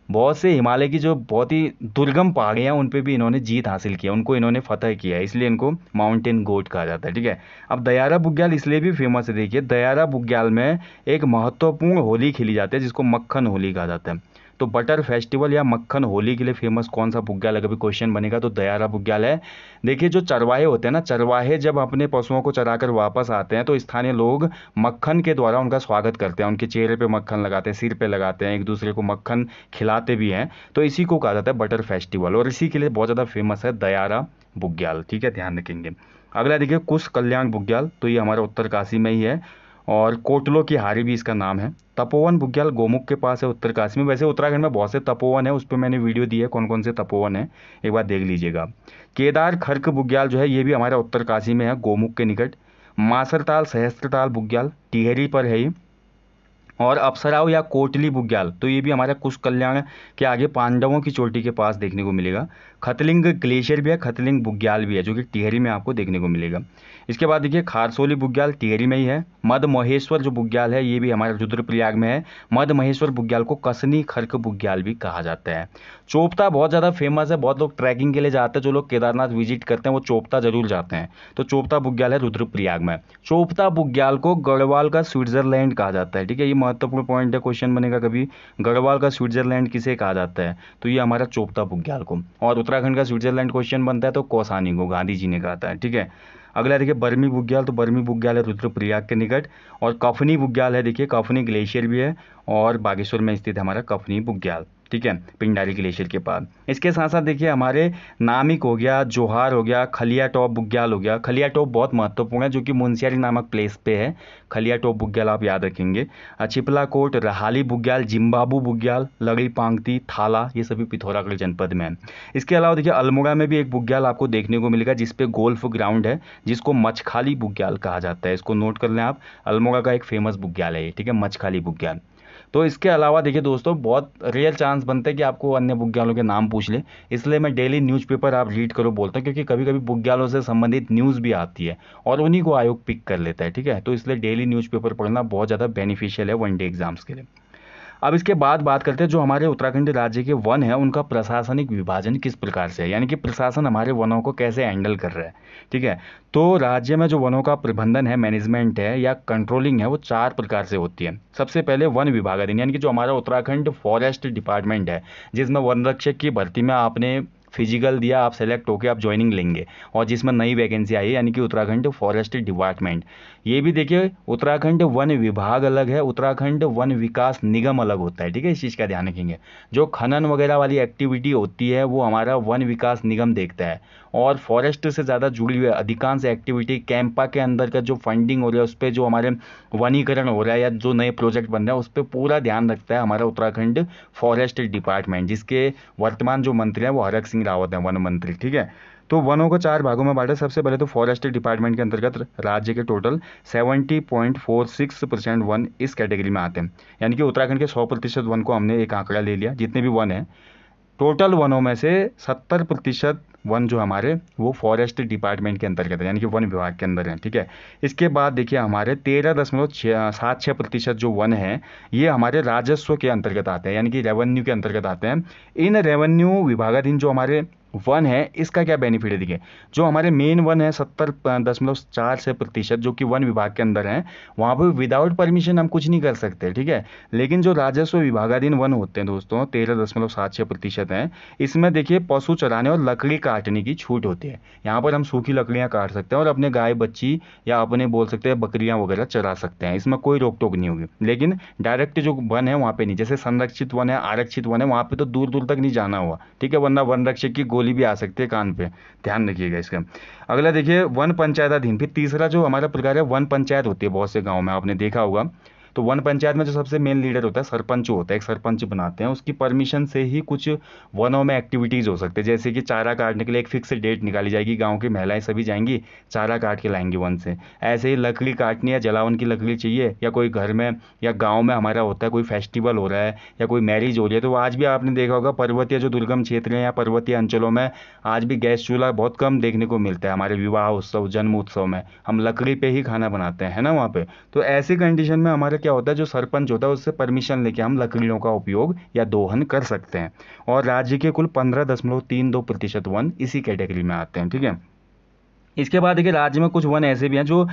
बहुत से हिमालय की जो बहुत ही दुर्गम पहाड़ियाँ हैं उन पे भी इन्होंने जीत हासिल किया, उनको इन्होंने फतह किया है, इसलिए इनको माउंटेन गोट कहा जाता है, ठीक है। अब दयारा बुग्याल इसलिए भी फेमस है, देखिए दयारा बुग्याल में एक महत्वपूर्ण होली खेली जाती है जिसको मक्खन होली कहा जाता है। तो बटर फेस्टिवल या मक्खन होली के लिए फेमस कौन सा बुग्याल है, कभी क्वेश्चन बनेगा तो दयारा बुग्याल है। देखिए जो चरवाहे होते हैं ना, चरवाहे जब अपने पशुओं को चराकर वापस आते हैं तो स्थानीय लोग मक्खन के द्वारा उनका स्वागत करते हैं, उनके चेहरे पे मक्खन लगाते हैं, सिर पे लगाते हैं, एक दूसरे को मक्खन खिलाते भी हैं। तो इसी को कहा जाता है बटर फेस्टिवल, और इसी के लिए बहुत ज़्यादा फेमस है दयारा बुग्याल, ठीक है, ध्यान रखेंगे। अगला देखिए कुश कल्याण बुग्याल, तो ये हमारा उत्तरकाशी में ही है, और कोटलो की हारी भी इसका नाम है। तपोवन बुग्याल गोमुख के पास है उत्तरकाशी में। वैसे उत्तराखंड में बहुत से तपोवन है, उस पर मैंने वीडियो दी है कौन कौन से तपोवन है, एक बार देख लीजिएगा। केदार खर्क बुग्याल जो है ये भी हमारा उत्तरकाशी में है, गोमुख के निकट। मासरताल सहस्त्रताल बुग्याल टिहरी पर है ये। और अप्सराव या कोटली बुग्याल, तो ये भी हमारा कुश कल्याण के आगे पांडवों की चोटी के पास देखने को मिलेगा। खतलिंग ग्लेशियर भी है, खतलिंग बुग्याल भी है, जो कि टिहरी में आपको देखने को मिलेगा। इसके बाद देखिए खारसोली बुग्याल टिहरी में ही है। मद महेश्वर जो बुग्याल है ये भी हमारे रुद्रप्रयाग में है। मद महेश्वर बुग्याल को कसनी खर्क बुग्याल भी कहा जाता है। चोपता बहुत ज़्यादा फेमस है, बहुत लोग ट्रैकिंग के लिए जाते हैं, जो लोग केदारनाथ विजिट करते हैं वो चोपता जरूर जाते हैं। तो चोपता बुग्याल है रुद्रप्रयाग में। चोपता बुग्याल को गढ़वाल का स्विट्जरलैंड कहा जाता है, ठीक है, ये महत्वपूर्ण पॉइंट है, क्वेश्चन बनेगा कभी, गढ़वाल का स्विट्जरलैंड किसे कहा जाता है, तो ये हमारा चोपता बुग्याल को। और उत्तराखंड का स्विट्जरलैंड क्वेश्चन बनता है तो कौसानी को गांधी जी ने कहा था, ठीक है। अगला देखिए बर्मी बुग्याल, तो बर्मी बुग्याल है रुद्रप्रयाग के निकट। और कफनी बुग्याल है, देखिए कफनी ग्लेशियर भी है, और बागेश्वर में स्थित है हमारा कफनी बुग्याल, ठीक है, पिंडारी ग्लेशियर के पास। इसके साथ साथ देखिए हमारे नामिक हो गया, जोहार हो गया, खलिया टॉप बुग्याल हो गया। खलिया टॉप बहुत महत्वपूर्ण है जो कि मुंशियारी नामक प्लेस पे है। खलिया टॉप बुग्याल आप याद रखेंगे। छिपला कोट, रहाली बुग्याल, जिम्बाबू बुग्याल, लड़ी पांगती, थाला, ये सभी पिथौरागढ़ जनपद में है। इसके अलावा देखिए अल्मोड़ा में भी एक बुग्याल आपको देखने को मिलेगा जिसपे गोल्फ ग्राउंड है, जिसको मछखाली बुग्याल कहा जाता है। इसको नोट कर लें आप, अल्मोड़ा का एक फेमस बुग्याल है ये, ठीक है, मछखाली बुग्याल। तो इसके अलावा देखिए दोस्तों बहुत रियल चांस बनते हैं कि आपको अन्य बुग्यालों के नाम पूछ ले, इसलिए मैं डेली न्यूज़पेपर आप रीड करो बोलता हूँ, क्योंकि कभी कभी बुग्यालों से संबंधित न्यूज़ भी आती है और उन्हीं को आयोग पिक कर लेता है, ठीक है। तो इसलिए डेली न्यूज़पेपर पढ़ना बहुत ज़्यादा बेनिफिशियल है वनडे एग्जाम्स के लिए। अब इसके बाद बात करते हैं जो हमारे उत्तराखंड राज्य के वन है उनका प्रशासनिक विभाजन किस प्रकार से है, यानी कि प्रशासन हमारे वनों को कैसे हैंडल कर रहा है, ठीक है। तो राज्य में जो वनों का प्रबंधन है, मैनेजमेंट है या कंट्रोलिंग है, वो 4 प्रकार से होती है। सबसे पहले वन विभागाधीन, यानी कि जो हमारा उत्तराखंड फॉरेस्ट डिपार्टमेंट है, जिसमें वन रक्षक की भर्ती में आपने फिजिकल दिया, आप सेलेक्ट होकर आप ज्वाइनिंग लेंगे, और जिसमें नई वैकेंसी आई है, यानी कि उत्तराखंड फॉरेस्ट डिपार्टमेंट। ये भी देखिए उत्तराखंड वन विभाग अलग है, उत्तराखंड वन विकास निगम अलग होता है, ठीक है, इस चीज़ का ध्यान रखेंगे। जो खनन वगैरह वाली एक्टिविटी होती है वो हमारा वन विकास निगम देखता है, और फॉरेस्ट से ज़्यादा जुड़ी हुई अधिकांश एक्टिविटी कैंपा के अंदर का जो फंडिंग हो रहा है उस पर, जो हमारे वनीकरण हो रहा है या जो नए प्रोजेक्ट बन रहे हैं उस पर पूरा ध्यान रखता है हमारा उत्तराखंड फॉरेस्ट डिपार्टमेंट, जिसके वर्तमान जो मंत्री हैं वो हरक सिंह रावत हैं, वन मंत्री, ठीक है। तो वनों को 4 भागों में बांटा। सबसे पहले तो फॉरेस्ट डिपार्टमेंट के अंतर्गत राज्य के टोटल 70.46% वन इस कैटेगरी में आते हैं, यानी कि उत्तराखंड के 100% वन को हमने एक आंकड़ा ले लिया, जितने भी वन हैं टोटल वनों में से 70% वन जो हमारे वो फॉरेस्ट डिपार्टमेंट के अंतर्गत है, यानी कि वन विभाग के अंदर है, ठीक है। इसके बाद देखिए हमारे 13.76% जो वन है ये हमारे राजस्व के अंतर्गत आते हैं, यानी कि रेवेन्यू के अंतर्गत आते हैं। इन रेवेन्यू विभागाधीन जो हमारे वन है इसका क्या बेनिफिट है, देखिए जो हमारे मेन वन है 70.46% जो कि वन विभाग के अंदर है, वहाँ पर विदाउट परमिशन हम कुछ नहीं कर सकते, ठीक है। लेकिन जो राजस्व विभागाधीन वन होते हैं दोस्तों 13.76% हैं, इसमें देखिए पशु चराने और लकड़ी काटने की छूट होती है। यहाँ पर हम सूखी लकड़ियाँ काट सकते हैं और अपने गाय बच्ची या अपने बोल सकते हैं बकरियाँ वगैरह चरा सकते हैं, इसमें कोई रोक टोक नहीं होगी। लेकिन डायरेक्ट जो वन है वहाँ पे नहीं, जैसे संरक्षित वन है, आरक्षित वन है, वहाँ पे तो दूर दूर तक नहीं जाना हुआ, ठीक है, वरना वन रक्षक की गोली भी आ सकती है कान पे, ध्यान रखिएगा इसका। अगला देखिए वन पंचायताधीन, फिर तीसरा जो हमारा प्रकार है वन पंचायत होती है बहुत से गाँव में आपने देखा होगा। तो वन पंचायत में जो सबसे मेन लीडर होता है सरपंच होता है, एक सरपंच बनाते हैं, उसकी परमिशन से ही कुछ वनों में एक्टिविटीज़ हो सकते हैं, जैसे कि चारा काटने के लिए एक फिक्स डेट निकाली जाएगी, गांव की महिलाएं सभी जाएंगी चारा काट के लाएंगी वन से। ऐसे ही लकड़ी काटनी है, जलावन की लकड़ी चाहिए, या कोई घर में या गाँव में हमारा होता है कोई फेस्टिवल हो रहा है या कोई मैरिज हो रही है, तो आज भी आपने देखा होगा पर्वतीय जो दुर्गम क्षेत्र हैं या पर्वतीय अंचलों में आज भी गैस चूल्हा बहुत कम देखने को मिलता है। हमारे विवाह उत्सव, जन्म उत्सव में हम लकड़ी पे ही खाना बनाते हैं, है ना वहाँ पे। तो ऐसी कंडीशन में हमारा क्या होता है, जो सरपंच होता है उससे परमिशन लेके हम लकड़ियों का उपयोग या दोहन कर सकते हैं। और राज्य के कुल 15.32% वन इसी कैटेगरी में आते हैं, ठीक है। इसके बाद देखिए राज्य में कुछ वन ऐसे भी हैं जो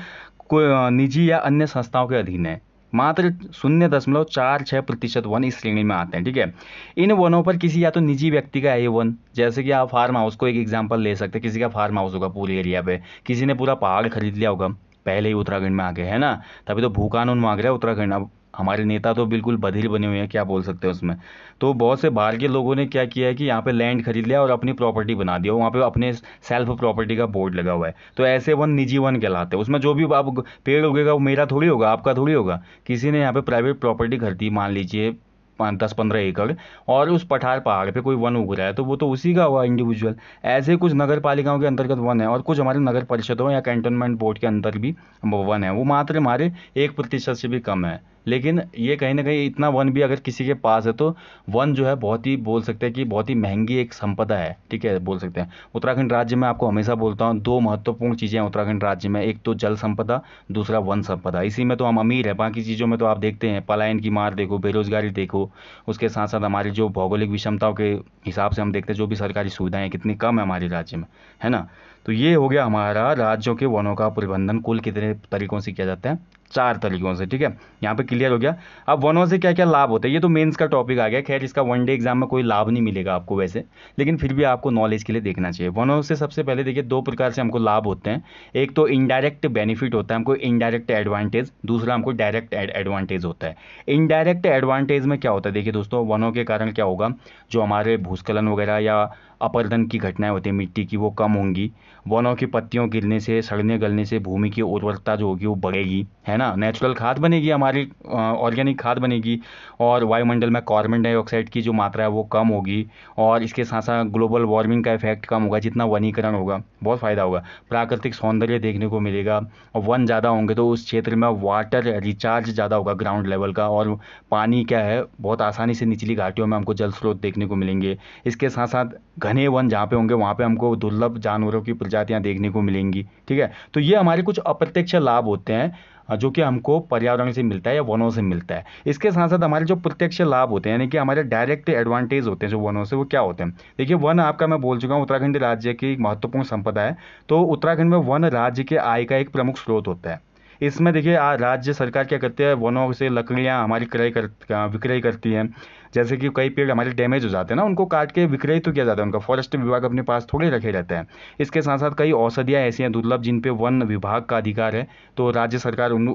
कोई निजी या अन्य संस्थाओं के अधीन है, मात्र 0.46% वन इस श्रेणी में आते हैं, ठीक है। इन वनों पर किसी या तो निजी व्यक्ति का है ये वन, जैसे कि आप फार्म हाउस को एक एग्जांपल ले सकते हैं, किसी का फार्म हाउस होगा पूरे एरिया पे, किसी ने पूरा पहाड़ खरीद लिया होगा पहले ही उत्तराखंड में आके, है ना, तभी तो भू कानून मांग रहा है उत्तराखंड। अब हमारे नेता तो बिल्कुल बधिर बने हुए हैं, क्या बोल सकते हैं उसमें। तो बहुत से बाहर के लोगों ने क्या किया है कि यहाँ पे लैंड खरीद लिया और अपनी प्रॉपर्टी बना दिया, वहाँ पे अपने सेल्फ प्रॉपर्टी का बोर्ड लगा हुआ है। तो ऐसे वन निजी वन कहलाते हैं, उसमें जो भी आप पेड़ उगेगा वो मेरा थोड़ी होगा, आपका थोड़ी होगा, किसी ने यहाँ पे प्राइवेट प्रॉपर्टी खरीदी, मान लीजिए 10-15 एकड़, और उस पठार पहाड़ पे कोई वन उग रहा है तो वो तो उसी का हुआ इंडिविजुअल। ऐसे कुछ नगर पालिकाओं के अंतर्गत वन है और कुछ हमारे नगर परिषदों या कैंटोनमेंट बोर्ड के अंदर भी वन है, वो मात्र हमारे 1% से भी कम है। लेकिन ये कहीं ना कहीं इतना वन भी अगर किसी के पास है तो वन जो है बहुत ही बोल सकते हैं कि बहुत ही महंगी एक संपदा है, ठीक है, बोल सकते हैं। उत्तराखंड राज्य में आपको हमेशा बोलता हूँ 2 महत्वपूर्ण चीज़ें हैं उत्तराखंड राज्य में, एक तो जल संपदा, दूसरा वन संपदा। इसी में तो हम अमीर है, बाकी चीज़ों में तो आप देखते हैं पलायन की मार देखो, बेरोजगारी देखो, उसके साथ साथ हमारी जो भौगोलिक विषमताओं के हिसाब से हम देखते हैं जो भी सरकारी सुविधाएं कितनी कम है हमारे राज्य में, है ना। तो ये हो गया हमारा राज्यों के वनों का प्रबंधन कुल कितने तरीकों से किया जाता है, 4 तरीकों से, ठीक है। यहाँ पे क्लियर हो गया। अब वनों से क्या क्या लाभ होते हैं, ये तो मेंस का टॉपिक आ गया। खैर इसका वन डे एग्जाम में कोई लाभ नहीं मिलेगा आपको वैसे, लेकिन फिर भी आपको नॉलेज के लिए देखना चाहिए। वनों से सबसे पहले देखिए 2 प्रकार से हमको लाभ होते हैं। एक तो इनडायरेक्ट बेनिफिट होता है हमको, इनडायरेक्ट एडवांटेज। दूसरा हमको डायरेक्ट एडवांटेज होता है। इनडायरेक्ट एडवांटेज में क्या होता है, देखिए दोस्तों, वनों के कारण क्या होगा, जो हमारे भूस्खलन वगैरह या अपरदन की घटनाएं होती हैं मिट्टी की, वो कम होंगी। वनों की पत्तियों गिरने से, सड़ने गलने से भूमि की उर्वरता जो होगी वो बढ़ेगी, है ना। नेचुरल खाद बनेगी, हमारी ऑर्गेनिक खाद बनेगी। और वायुमंडल में कार्बन डाइऑक्साइड की जो मात्रा है वो कम होगी। और इसके साथ साथ ग्लोबल वार्मिंग का इफेक्ट कम होगा, जितना वनीकरण होगा बहुत फ़ायदा होगा। प्राकृतिक सौंदर्य देखने को मिलेगा। और वन ज़्यादा होंगे तो उस क्षेत्र में वाटर रिचार्ज ज़्यादा होगा ग्राउंड लेवल का। और पानी क्या है, बहुत आसानी से निचली घाटियों में हमको जल स्रोत देखने को मिलेंगे। इसके साथ साथ घने वन जहाँ पे होंगे वहाँ पे हमको दुर्लभ जानवरों की प्रजातियाँ देखने को मिलेंगी, ठीक है। तो ये हमारे कुछ अप्रत्यक्ष लाभ होते हैं जो कि हमको पर्यावरण से मिलता है या वनों से मिलता है। इसके साथ साथ हमारे जो प्रत्यक्ष लाभ होते हैं, यानी कि हमारे डायरेक्ट एडवांटेज होते हैं जो वनों से, वो क्या होते हैं। देखिए वन आपका मैं बोल चुका हूँ उत्तराखंड राज्य की एक महत्वपूर्ण संपदा है। तो उत्तराखंड में वन राज्य के आय का एक प्रमुख स्रोत होता है। इसमें देखिए राज्य सरकार क्या करती है, वनों से लकड़ियाँ हमारी विक्रय करती हैं। जैसे कि कई पेड़ हमारे डैमेज हो जाते हैं ना, उनको काट के विक्रय तो किया जाता है, उनका फॉरेस्ट विभाग अपने पास थोड़े रखे रहते हैं। इसके साथ साथ कई औषधियाँ ऐसी हैं दुर्लभ जिन पे वन विभाग का अधिकार है। तो राज्य सरकार उन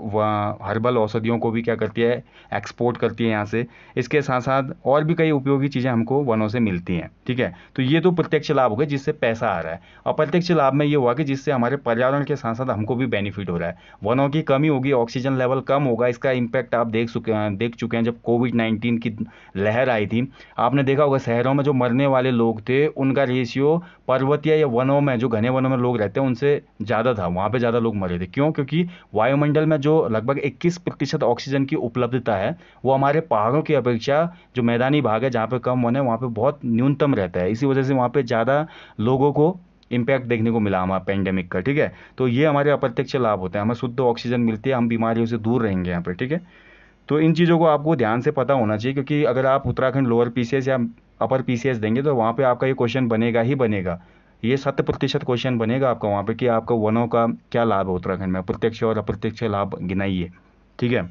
हर्बल औषधियों को भी क्या करती है, एक्सपोर्ट करती है यहाँ से। इसके साथ साथ और भी कई उपयोगी चीज़ें हमको वनों से मिलती हैं, ठीक है। तो ये तो प्रत्यक्ष लाभ हो गए जिससे पैसा आ रहा है। अप्रत्यक्ष लाभ में ये हुआ कि जिससे हमारे पर्यावरण के साथ साथ हमको भी बेनिफिट हो रहा है। वनों की कमी होगी, ऑक्सीजन लेवल कम होगा। इसका इम्पैक्ट आप देख चुके हैं जब कोविड-19 की लहर आई थी। आपने देखा होगा शहरों में जो मरने वाले लोग थे उनका रेशियो पर्वतीय या वनों में, जो घने वनों में लोग रहते हैं, उनसे ज़्यादा था। वहाँ पे ज़्यादा लोग मरे थे। क्यों? क्योंकि वायुमंडल में जो लगभग 21% ऑक्सीजन की उपलब्धता है वो हमारे पहाड़ों की अपेक्षा जो मैदानी भाग है जहाँ पे कम वन है वहाँ पे बहुत न्यूनतम रहता है। इसी वजह से वहाँ पे ज़्यादा लोगों को इम्पैक्ट देखने को मिला हमारा पेंडेमिक का, ठीक है। तो ये हमारे अप्रत्यक्ष लाभ होते हैं, हमें शुद्ध ऑक्सीजन मिलती है, हम बीमारियों से दूर रहेंगे यहाँ पे, ठीक है। तो इन चीज़ों को आपको ध्यान से पता होना चाहिए, क्योंकि अगर आप उत्तराखंड लोअर पीसीएस या अपर पीसीएस देंगे तो वहाँ पे आपका ये क्वेश्चन बनेगा ही बनेगा। ये 100% क्वेश्चन बनेगा आपका वहाँ पे कि आपका वनों का क्या लाभ है उत्तराखंड में, प्रत्यक्ष और अप्रत्यक्ष लाभ गिनाइए, ठीक है।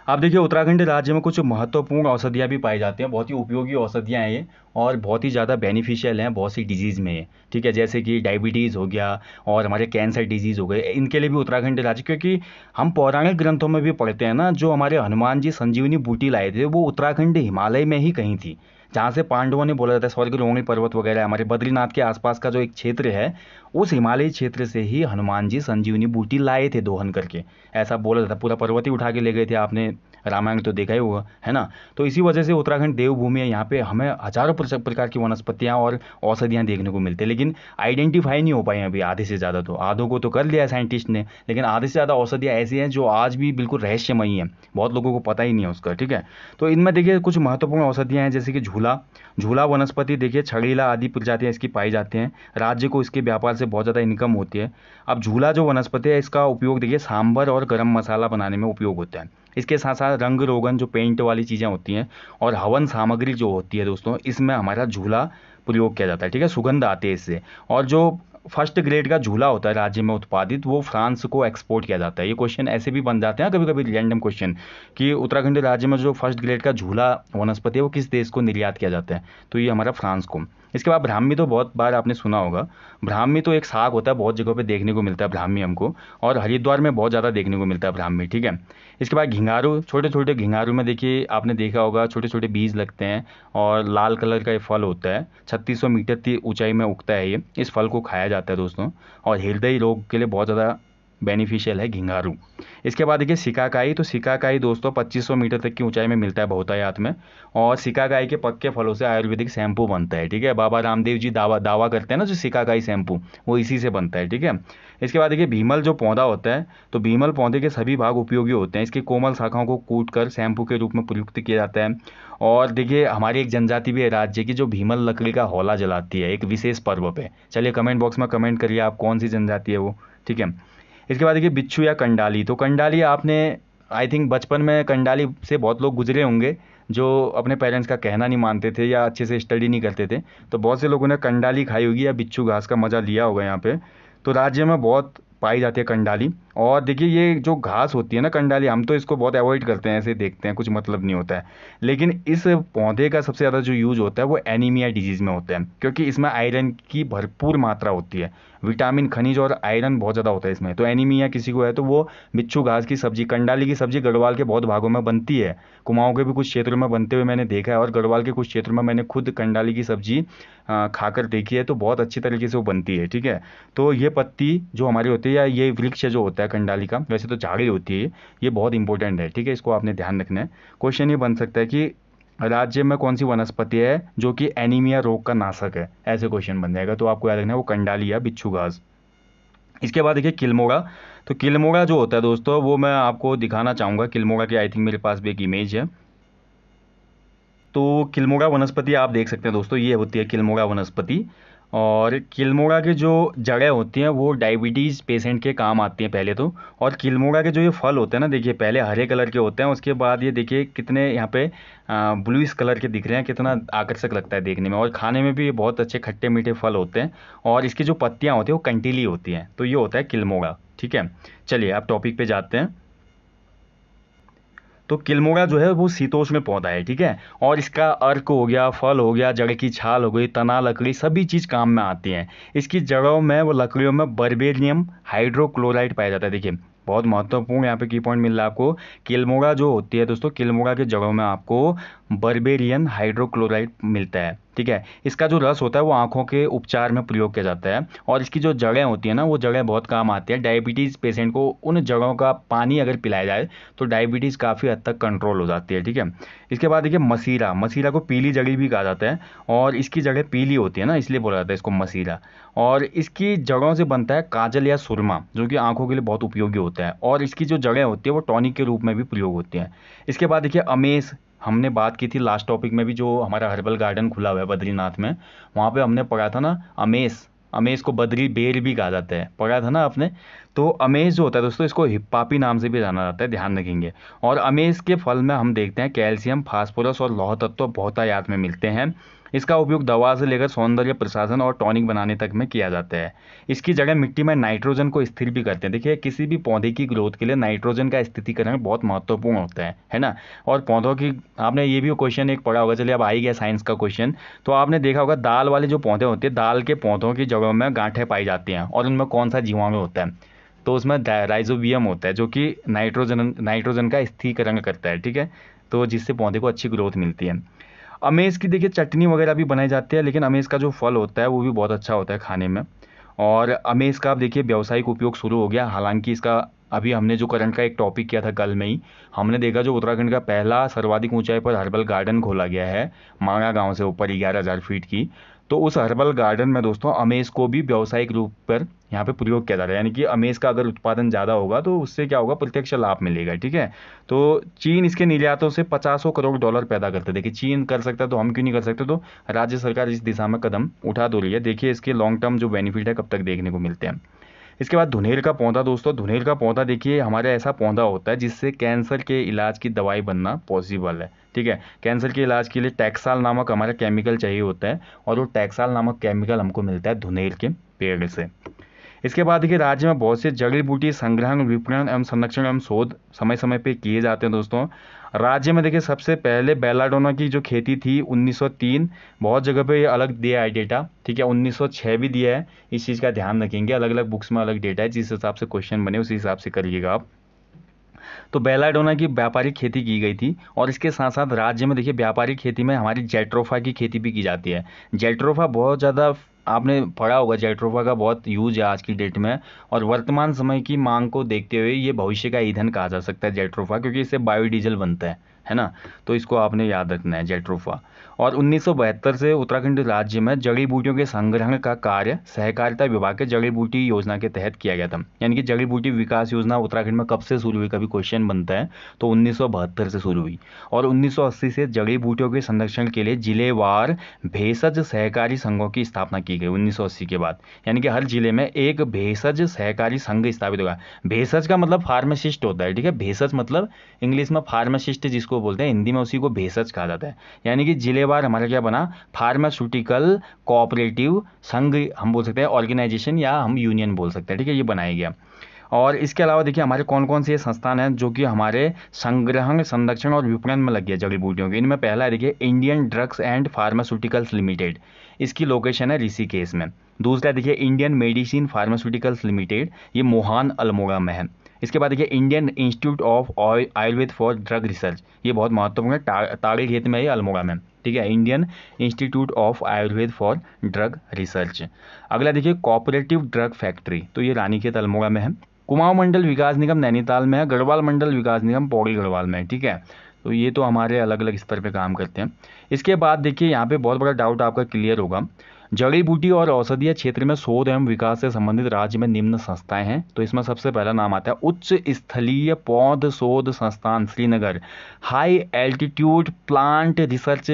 आप देखिए उत्तराखंड राज्य में कुछ महत्वपूर्ण औषधियाँ भी पाई जाती हैं, बहुत ही उपयोगी औषधियाँ हैं ये, और बहुत ही ज़्यादा बेनिफिशियल हैं बहुत सी डिजीज़ में ये, ठीक है। जैसे कि डायबिटीज़ हो गया और हमारे कैंसर डिजीज़ हो गए, इनके लिए भी उत्तराखंड राज्य, क्योंकि हम पौराणिक ग्रंथों में भी पढ़ते हैं ना, जो हमारे हनुमान जी संजीवनी बूटी लाए थे वो उत्तराखंड हिमालय में ही कहीं थी, जहाँ से पांडवों ने बोला जाता है स्वर्ग रोहिणी पर्वत वगैरह हमारे बद्रीनाथ के आसपास का जो एक क्षेत्र है, उस हिमालयी क्षेत्र से ही हनुमान जी संजीवनी बूटी लाए थे दोहन करके। ऐसा बोला जाता है, पूरा पर्वत ही उठा के ले गए थे, आपने रामायण तो देखा ही होगा, है ना। तो इसी वजह से उत्तराखंड देवभूमि है, यहाँ पे हमें हजारों प्रकार की वनस्पतियाँ और औषधियाँ देखने को मिलती है, लेकिन आइडेंटिफाई नहीं हो पाई अभी आधे से ज़्यादा। तो आधों को तो कर लिया है साइंटिस्ट ने, लेकिन आधे से ज़्यादा औषधियाँ ऐसी हैं जो आज भी बिल्कुल रहस्यमयी हैं, बहुत लोगों को पता ही नहीं है उसका, ठीक है। तो इनमें देखिए कुछ महत्वपूर्ण औषधियाँ हैं, जैसे कि झूला वनस्पति, देखिए छड़ीला आदि प्रजातियाँ इसकी पाई जाती हैं। राज्य को इसके व्यापार से बहुत ज़्यादा इनकम होती है। अब झूला जो वनस्पति है इसका उपयोग देखिए सांभर और गरम मसाला बनाने में उपयोग होता है। इसके साथ साथ रंग रोगन जो पेंट वाली चीज़ें होती हैं और हवन सामग्री जो होती है दोस्तों, इसमें हमारा झूला प्रयोग किया जाता है, ठीक है। सुगंध आती है इससे। और जो फर्स्ट ग्रेड का झूला होता है राज्य में उत्पादित, वो फ्रांस को एक्सपोर्ट किया जाता है। ये क्वेश्चन ऐसे भी बन जाते हैं कभी कभी रैंडम क्वेश्चन, कि उत्तराखंड राज्य में जो फर्स्ट ग्रेड का झूला वनस्पति है वो किस देश को निर्यात किया जाता है, तो ये हमारा फ्रांस को। इसके बाद ब्राह्मी, तो बहुत बार आपने सुना होगा। ब्राह्मी तो एक साग होता है, बहुत जगहों पे देखने को मिलता है ब्राह्मी हमको, और हरिद्वार में बहुत ज़्यादा देखने को मिलता है ब्राह्मी, ठीक है। इसके बाद घिंगारू, छोटे छोटे घिंगारू में देखिए आपने देखा होगा छोटे छोटे बीज लगते हैं और लाल कलर का ये फल होता है। 3600 मीटर की ऊंचाई में उगता है ये। इस फल को खाया जाता है दोस्तों, और हृदय रोग के लिए बहुत ज़्यादा बेनिफिशियल है घिंगारू। इसके बाद देखिए सिकाकाई, तो सिकाकाई दोस्तों 2500 मीटर तक की ऊंचाई में मिलता है बहुतायत में, और सिकाकाई के पक्के फलों से आयुर्वेदिक शैम्पू बनता है, ठीक है। बाबा रामदेव जी दावा करते हैं ना जो सिकाकाई शैम्पू, वो इसी से बनता है, ठीक है। इसके बाद देखिए भीमल जो पौधा होता है, तो भीमल पौधे के सभी भाग उपयोगी होते हैं। इसकी कोमल शाखाओं को कूट कर शैम्पू के रूप में प्रयुक्त किया जाता है। और देखिए हमारी एक जनजाति भी है राज्य की जो भीमल लकड़ी का हौला जलाती है एक विशेष पर्व पे। चलिए कमेंट बॉक्स में कमेंट करिए आप कौन सी जनजाति है वो, ठीक है। इसके बाद देखिए बिच्छू या कंडाली, तो कंडाली आपने आई थिंक बचपन में कंडाली से बहुत लोग गुजरे होंगे जो अपने पेरेंट्स का कहना नहीं मानते थे या अच्छे से स्टडी नहीं करते थे, तो बहुत से लोगों ने कंडाली खाई होगी या बिच्छू घास का मज़ा लिया होगा यहाँ पे। तो राज्य में बहुत पाई जाती है कंडाली, और देखिए ये जो घास होती है ना कंडाली, हम तो इसको बहुत अवॉइड करते हैं, ऐसे देखते हैं कुछ मतलब नहीं होता है, लेकिन इस पौधे का सबसे ज़्यादा जो यूज होता है वो एनीमिया डिजीज़ में होता है, क्योंकि इसमें आयरन की भरपूर मात्रा होती है, विटामिन खनिज और आयरन बहुत ज़्यादा होता है इसमें। तो एनीमिया किसी को है तो वो बिच्छू घास की सब्जी, कंडाली की सब्जी गढ़वाल के बहुत भागों में बनती है, कुमाऊं के भी कुछ क्षेत्रों में बनते हुए मैंने देखा है, और गढ़वाल के कुछ क्षेत्रों में मैंने खुद कंडाली की सब्जी खाकर देखी है, तो बहुत अच्छी तरीके से वो बनती है। ठीक है, तो ये पत्ती जो हमारी होती है या ये वृक्ष जो होता है कंडाली का, वैसे तो झाड़ी होती है, ये बहुत इंपॉर्टेंट है। ठीक है, इसको आपने ध्यान रखना है। क्वेश्चन ये बन सकता है कि राज्य में कौन सी वनस्पति है जो कि एनीमिया रोग का नाशक है, ऐसे क्वेश्चन बन जाएगा, तो आपको याद रखना है वो कंडाली या बिच्छू घास। इसके बाद देखिए किल्मोड़ा। तो किल्मोड़ा जो होता है दोस्तों, वो मैं आपको दिखाना चाहूँगा। किल्मोड़ा की आई थिंक मेरे पास भी एक इमेज है। तो किल्मोड़ा वनस्पति आप देख सकते हैं दोस्तों, ये होती है किल्मोड़ा वनस्पति। और किल्मोड़ा की जो जड़ें होती हैं वो डायबिटीज़ पेशेंट के काम आती हैं पहले तो। और किल्मोड़ा के जो ये फल होते हैं ना, देखिए पहले हरे कलर के होते हैं, उसके बाद ये देखिए कितने यहाँ पे ब्लूइश कलर के दिख रहे हैं, कितना आकर्षक लगता है देखने में, और खाने में भी ये बहुत अच्छे खट्टे मीठे फल होते हैं। और इसकी जो पत्तियाँ होती हैं वो कंटीली होती हैं। तो ये होता है किल्मोड़ा। ठीक है, चलिए आप टॉपिक पे जाते हैं। तो किल्मोड़ा जो है वो शीतोष्ण पौधा है। ठीक है, और इसका अर्क हो गया, फल हो गया, जड़ की छाल हो गई, तना, लकड़ी, सभी चीज़ काम में आती हैं। इसकी जड़ों में व लकड़ियों में बर्बेरियम हाइड्रोक्लोराइड पाया जाता है। देखिए बहुत महत्वपूर्ण यहाँ पे की पॉइंट मिल रहा है आपको। किल्मोड़ा जो होती है दोस्तों, किल्मोड़ा के जड़ों में आपको बर्बेरियन हाइड्रोक्लोराइड मिलता है। ठीक है, इसका जो रस होता है वो आंखों के उपचार में प्रयोग किया जाता है। और इसकी जो जड़ें होती है ना, वो जड़ें बहुत काम आती है। डायबिटीज़ पेशेंट को उन जड़ों का पानी अगर पिलाया जाए तो डायबिटीज़ काफ़ी हद तक कंट्रोल हो जाती है। ठीक है, इसके बाद देखिए मसीरा। मसीरा को पीली जड़ी भी कहा जाता है, और इसकी जड़ें पीली होती है ना, इसलिए बोला जाता है इसको मसीरा। और इसकी जड़ों से बनता है काजल या सुरमा, जो कि आंखों के लिए बहुत उपयोगी होता है। और इसकी जो जड़ें होती है वो टॉनिक के रूप में भी प्रयोग होती हैं। इसके बाद देखिए अमेस। हमने बात की थी लास्ट टॉपिक में भी, जो हमारा हर्बल गार्डन खुला हुआ है बद्रीनाथ में, वहाँ पे हमने पढ़ा था ना अमेस। अमेस को बद्री बेर भी कहा जाता है, पढ़ा था ना आपने। तो अमेस जो होता है दोस्तों, इसको हिप्पापी नाम से भी जाना जाता है, ध्यान रखेंगे। और अमेस के फल में हम देखते हैं कैल्शियम, फास्फोरस और लौह तत्व बहुतायत में मिलते हैं। इसका उपयोग दवा से लेकर सौंदर्य प्रसाधन और टॉनिक बनाने तक में किया जाता है। इसकी जगह मिट्टी में नाइट्रोजन को स्थिर भी करते हैं। देखिए किसी भी पौधे की ग्रोथ के लिए नाइट्रोजन का स्थिरीकरण बहुत महत्वपूर्ण होता है ना। और पौधों की, आपने ये भी क्वेश्चन एक पढ़ा होगा, चलिए अब आ ही गया साइंस का क्वेश्चन। तो आपने देखा होगा दाल वाले जो पौधे होते हैं, दाल के पौधों की जड़ों में गांठें पाई जाती हैं, और उनमें कौन सा जीवाणु होता है, तो उसमें राइजोबियम होता है, जो कि नाइट्रोजन का स्थिरीकरण करता है। ठीक है, तो जिससे पौधे को अच्छी ग्रोथ मिलती है। अमेज़ की देखिए चटनी वगैरह भी बनाई जाती है, लेकिन अमेज़ का जो फल होता है वो भी बहुत अच्छा होता है खाने में। और अमेज़ का आप देखिए व्यावसायिक उपयोग शुरू हो गया, हालांकि इसका अभी हमने जो करंट का एक टॉपिक किया था कल में ही, हमने देखा जो उत्तराखंड का पहला सर्वाधिक ऊंचाई पर हर्बल गार्डन खोला गया है मांगा गांव से ऊपर 11,000 फीट की। तो उस हर्बल गार्डन में दोस्तों अमेज़ को भी व्यावसायिक रूप पर यहाँ पे प्रयोग किया जा रहा है, यानी कि अमेज़ का अगर उत्पादन ज़्यादा होगा तो उससे क्या होगा, प्रत्यक्ष लाभ मिलेगा। ठीक है, तो चीन इसके निर्यातों से 50 करोड़ डॉलर पैदा करता है। देखिए चीन कर सकता है तो हम क्यों नहीं कर सकते, तो राज्य सरकार इस दिशा में कदम उठा तो रही है। देखिए इसके लॉन्ग टर्म जो बेनिफिट है कब तक देखने को मिलते हैं। इसके बाद धुनेर का पौधा दोस्तों, धुनेर का पौधा देखिए हमारे ऐसा पौधा होता है जिससे कैंसर के इलाज की दवाई बनना पॉसिबल है। ठीक है, कैंसर के इलाज के लिए टैक्साल नामक हमारा केमिकल चाहिए होता है, और वो टैक्साल नामक केमिकल हमको मिलता है धुनेर के पेड़ से। इसके बाद देखिए राज्य में बहुत से जड़ी बूटी संग्रहण, विपणन एवं संरक्षण एवं शोध समय समय पे किए जाते हैं दोस्तों। राज्य में देखिए सबसे पहले बेलाडोना की जो खेती थी 1903, बहुत जगह पे ये अलग दिया है डेटा। ठीक है, 1906 भी दिया है, इस चीज़ का ध्यान रखेंगे, अलग अलग बुक्स में अलग डेटा है, जिस हिसाब से क्वेश्चन बने उसी हिसाब से करिएगा आप। तो बेलाडोना की व्यापारिक खेती की गई थी, और इसके साथ साथ राज्य में देखिए व्यापारिक खेती में हमारी जेट्रोफा की खेती भी की जाती है। जेट्रोफा बहुत ज़्यादा आपने पढ़ा होगा, जेट्रोफा का बहुत यूज है आज की डेट में, और वर्तमान समय की मांग को देखते हुए ये भविष्य का ईंधन कहा जा सकता है जेट्रोफा, क्योंकि इससे बायोडीजल बनता है ना। तो इसको आपने याद रखना है जेट्रोफा। और 1972 से उत्तराखंड राज्य में जड़ी बूटियों के संग्रहण का कार्य सहकारिता विभाग के जड़ी बूटी योजना के तहत किया गया था। यानी कि जड़ी बूटी विकास योजना उत्तराखंड में कब से शुरू हुई, कभी क्वेश्चन बनता है, तो 1972 से शुरू हुई। और 1980 से जड़ी बूटियों के संरक्षण के लिए जिलेवार भेषज सहकारी संघों की स्थापना की गई 1980 के बाद। यानी कि हर जिले में एक भेषज सहकारी संघ स्थापित होगा। भेषज का मतलब फार्मासिस्ट होता है। ठीक है, भेषज मतलब इंग्लिश में फार्मासिस्ट जिसको बोलते हैं, हिंदी में उसी को भेषज कहा जाता है। यानी कि जिलेवार हमारा क्या बना, फार्मास्यूटिकल कोऑपरेटिव संघ हम बोल सकते हैं, ऑर्गेनाइजेशन या हम यूनियन बोल सकते हैं। ठीक है, ये बनाया गया। और इसके अलावा देखिए हमारे कौन कौन से संस्थान हैं जो कि हमारे संग्रहण, संरक्षण और विपणन में लगी है जड़ी बूटियों की। इनमें पहला है देखिए Indian drugs and pharmaceuticals limited, इसकी लोकेशन है ऋषिकेश में। दूसरा देखिए इंडियन मेडिसिन फार्मास्यूटिकल्स लिमिटेड, ये मोहान अल्मोड़ा में है। इसके बाद देखिए Indian institute of Ayurveda for drug research, ये बहुत महत्वपूर्ण है, ताड़ी खेत में, ये अल्मोड़ा में, ठीक है, Indian institute of Ayurveda for drug research. अगला देखिए कोऑपरेटिव ड्रग फैक्ट्री, तो ये रानीखेत अल्मोड़ा में है। कुमाऊं मंडल विकास निगम नैनीताल में है। गढ़वाल मंडल विकास निगम पौड़ी गढ़वाल में है, ठीक है। तो ये तो हमारे अलग अलग स्तर पे काम करते हैं। इसके बाद देखिए यहाँ पे बहुत बड़ा डाउट आपका क्लियर होगा, जड़ी बूटी और औषधीय क्षेत्र में शोध एवं विकास से संबंधित राज्य में निम्न संस्थाएं हैं। तो इसमें सबसे पहला नाम आता है उच्च स्थलीय पौध शोध संस्थान Srinagar, high altitude plant research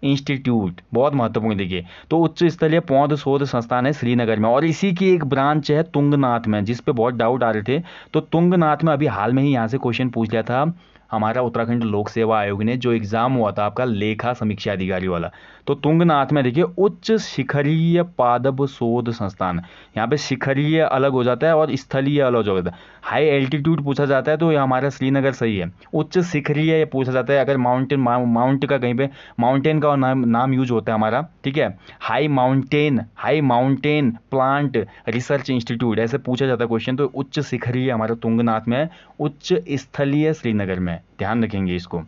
institute, बहुत महत्वपूर्ण देखिए। तो उच्च स्तरीय पौध शोध संस्थान है श्रीनगर में, और इसी की एक ब्रांच है तुंगनाथ में, जिस पे बहुत डाउट आ रहे थे। तो तुंगनाथ में अभी हाल में ही यहाँ से क्वेश्चन पूछ लिया था हमारा उत्तराखंड लोक सेवा आयोग ने, जो एग्जाम हुआ था आपका लेखा समीक्षा अधिकारी वाला। तो तुंगनाथ में देखिए उच्च शिखरीय पादप शोध संस्थान, यहाँ पे शिखरीय अलग हो जाता है और स्थलीय अलग हो जाता है। हाई एल्टीट्यूड पूछा जाता है तो ये हमारा श्रीनगर सही है। उच्च शिखरीय ये पूछा जाता है अगर माउंट का कहीं पे माउंटेन का नाम यूज होता है हमारा, ठीक है। High mountain plant research institute ऐसे पूछा जाता है क्वेश्चन। तो उच्च शिखरीय हमारा तुंगनाथ में है, उच्च स्थलीय श्रीनगर में, ध्यान रखेंगे इसको।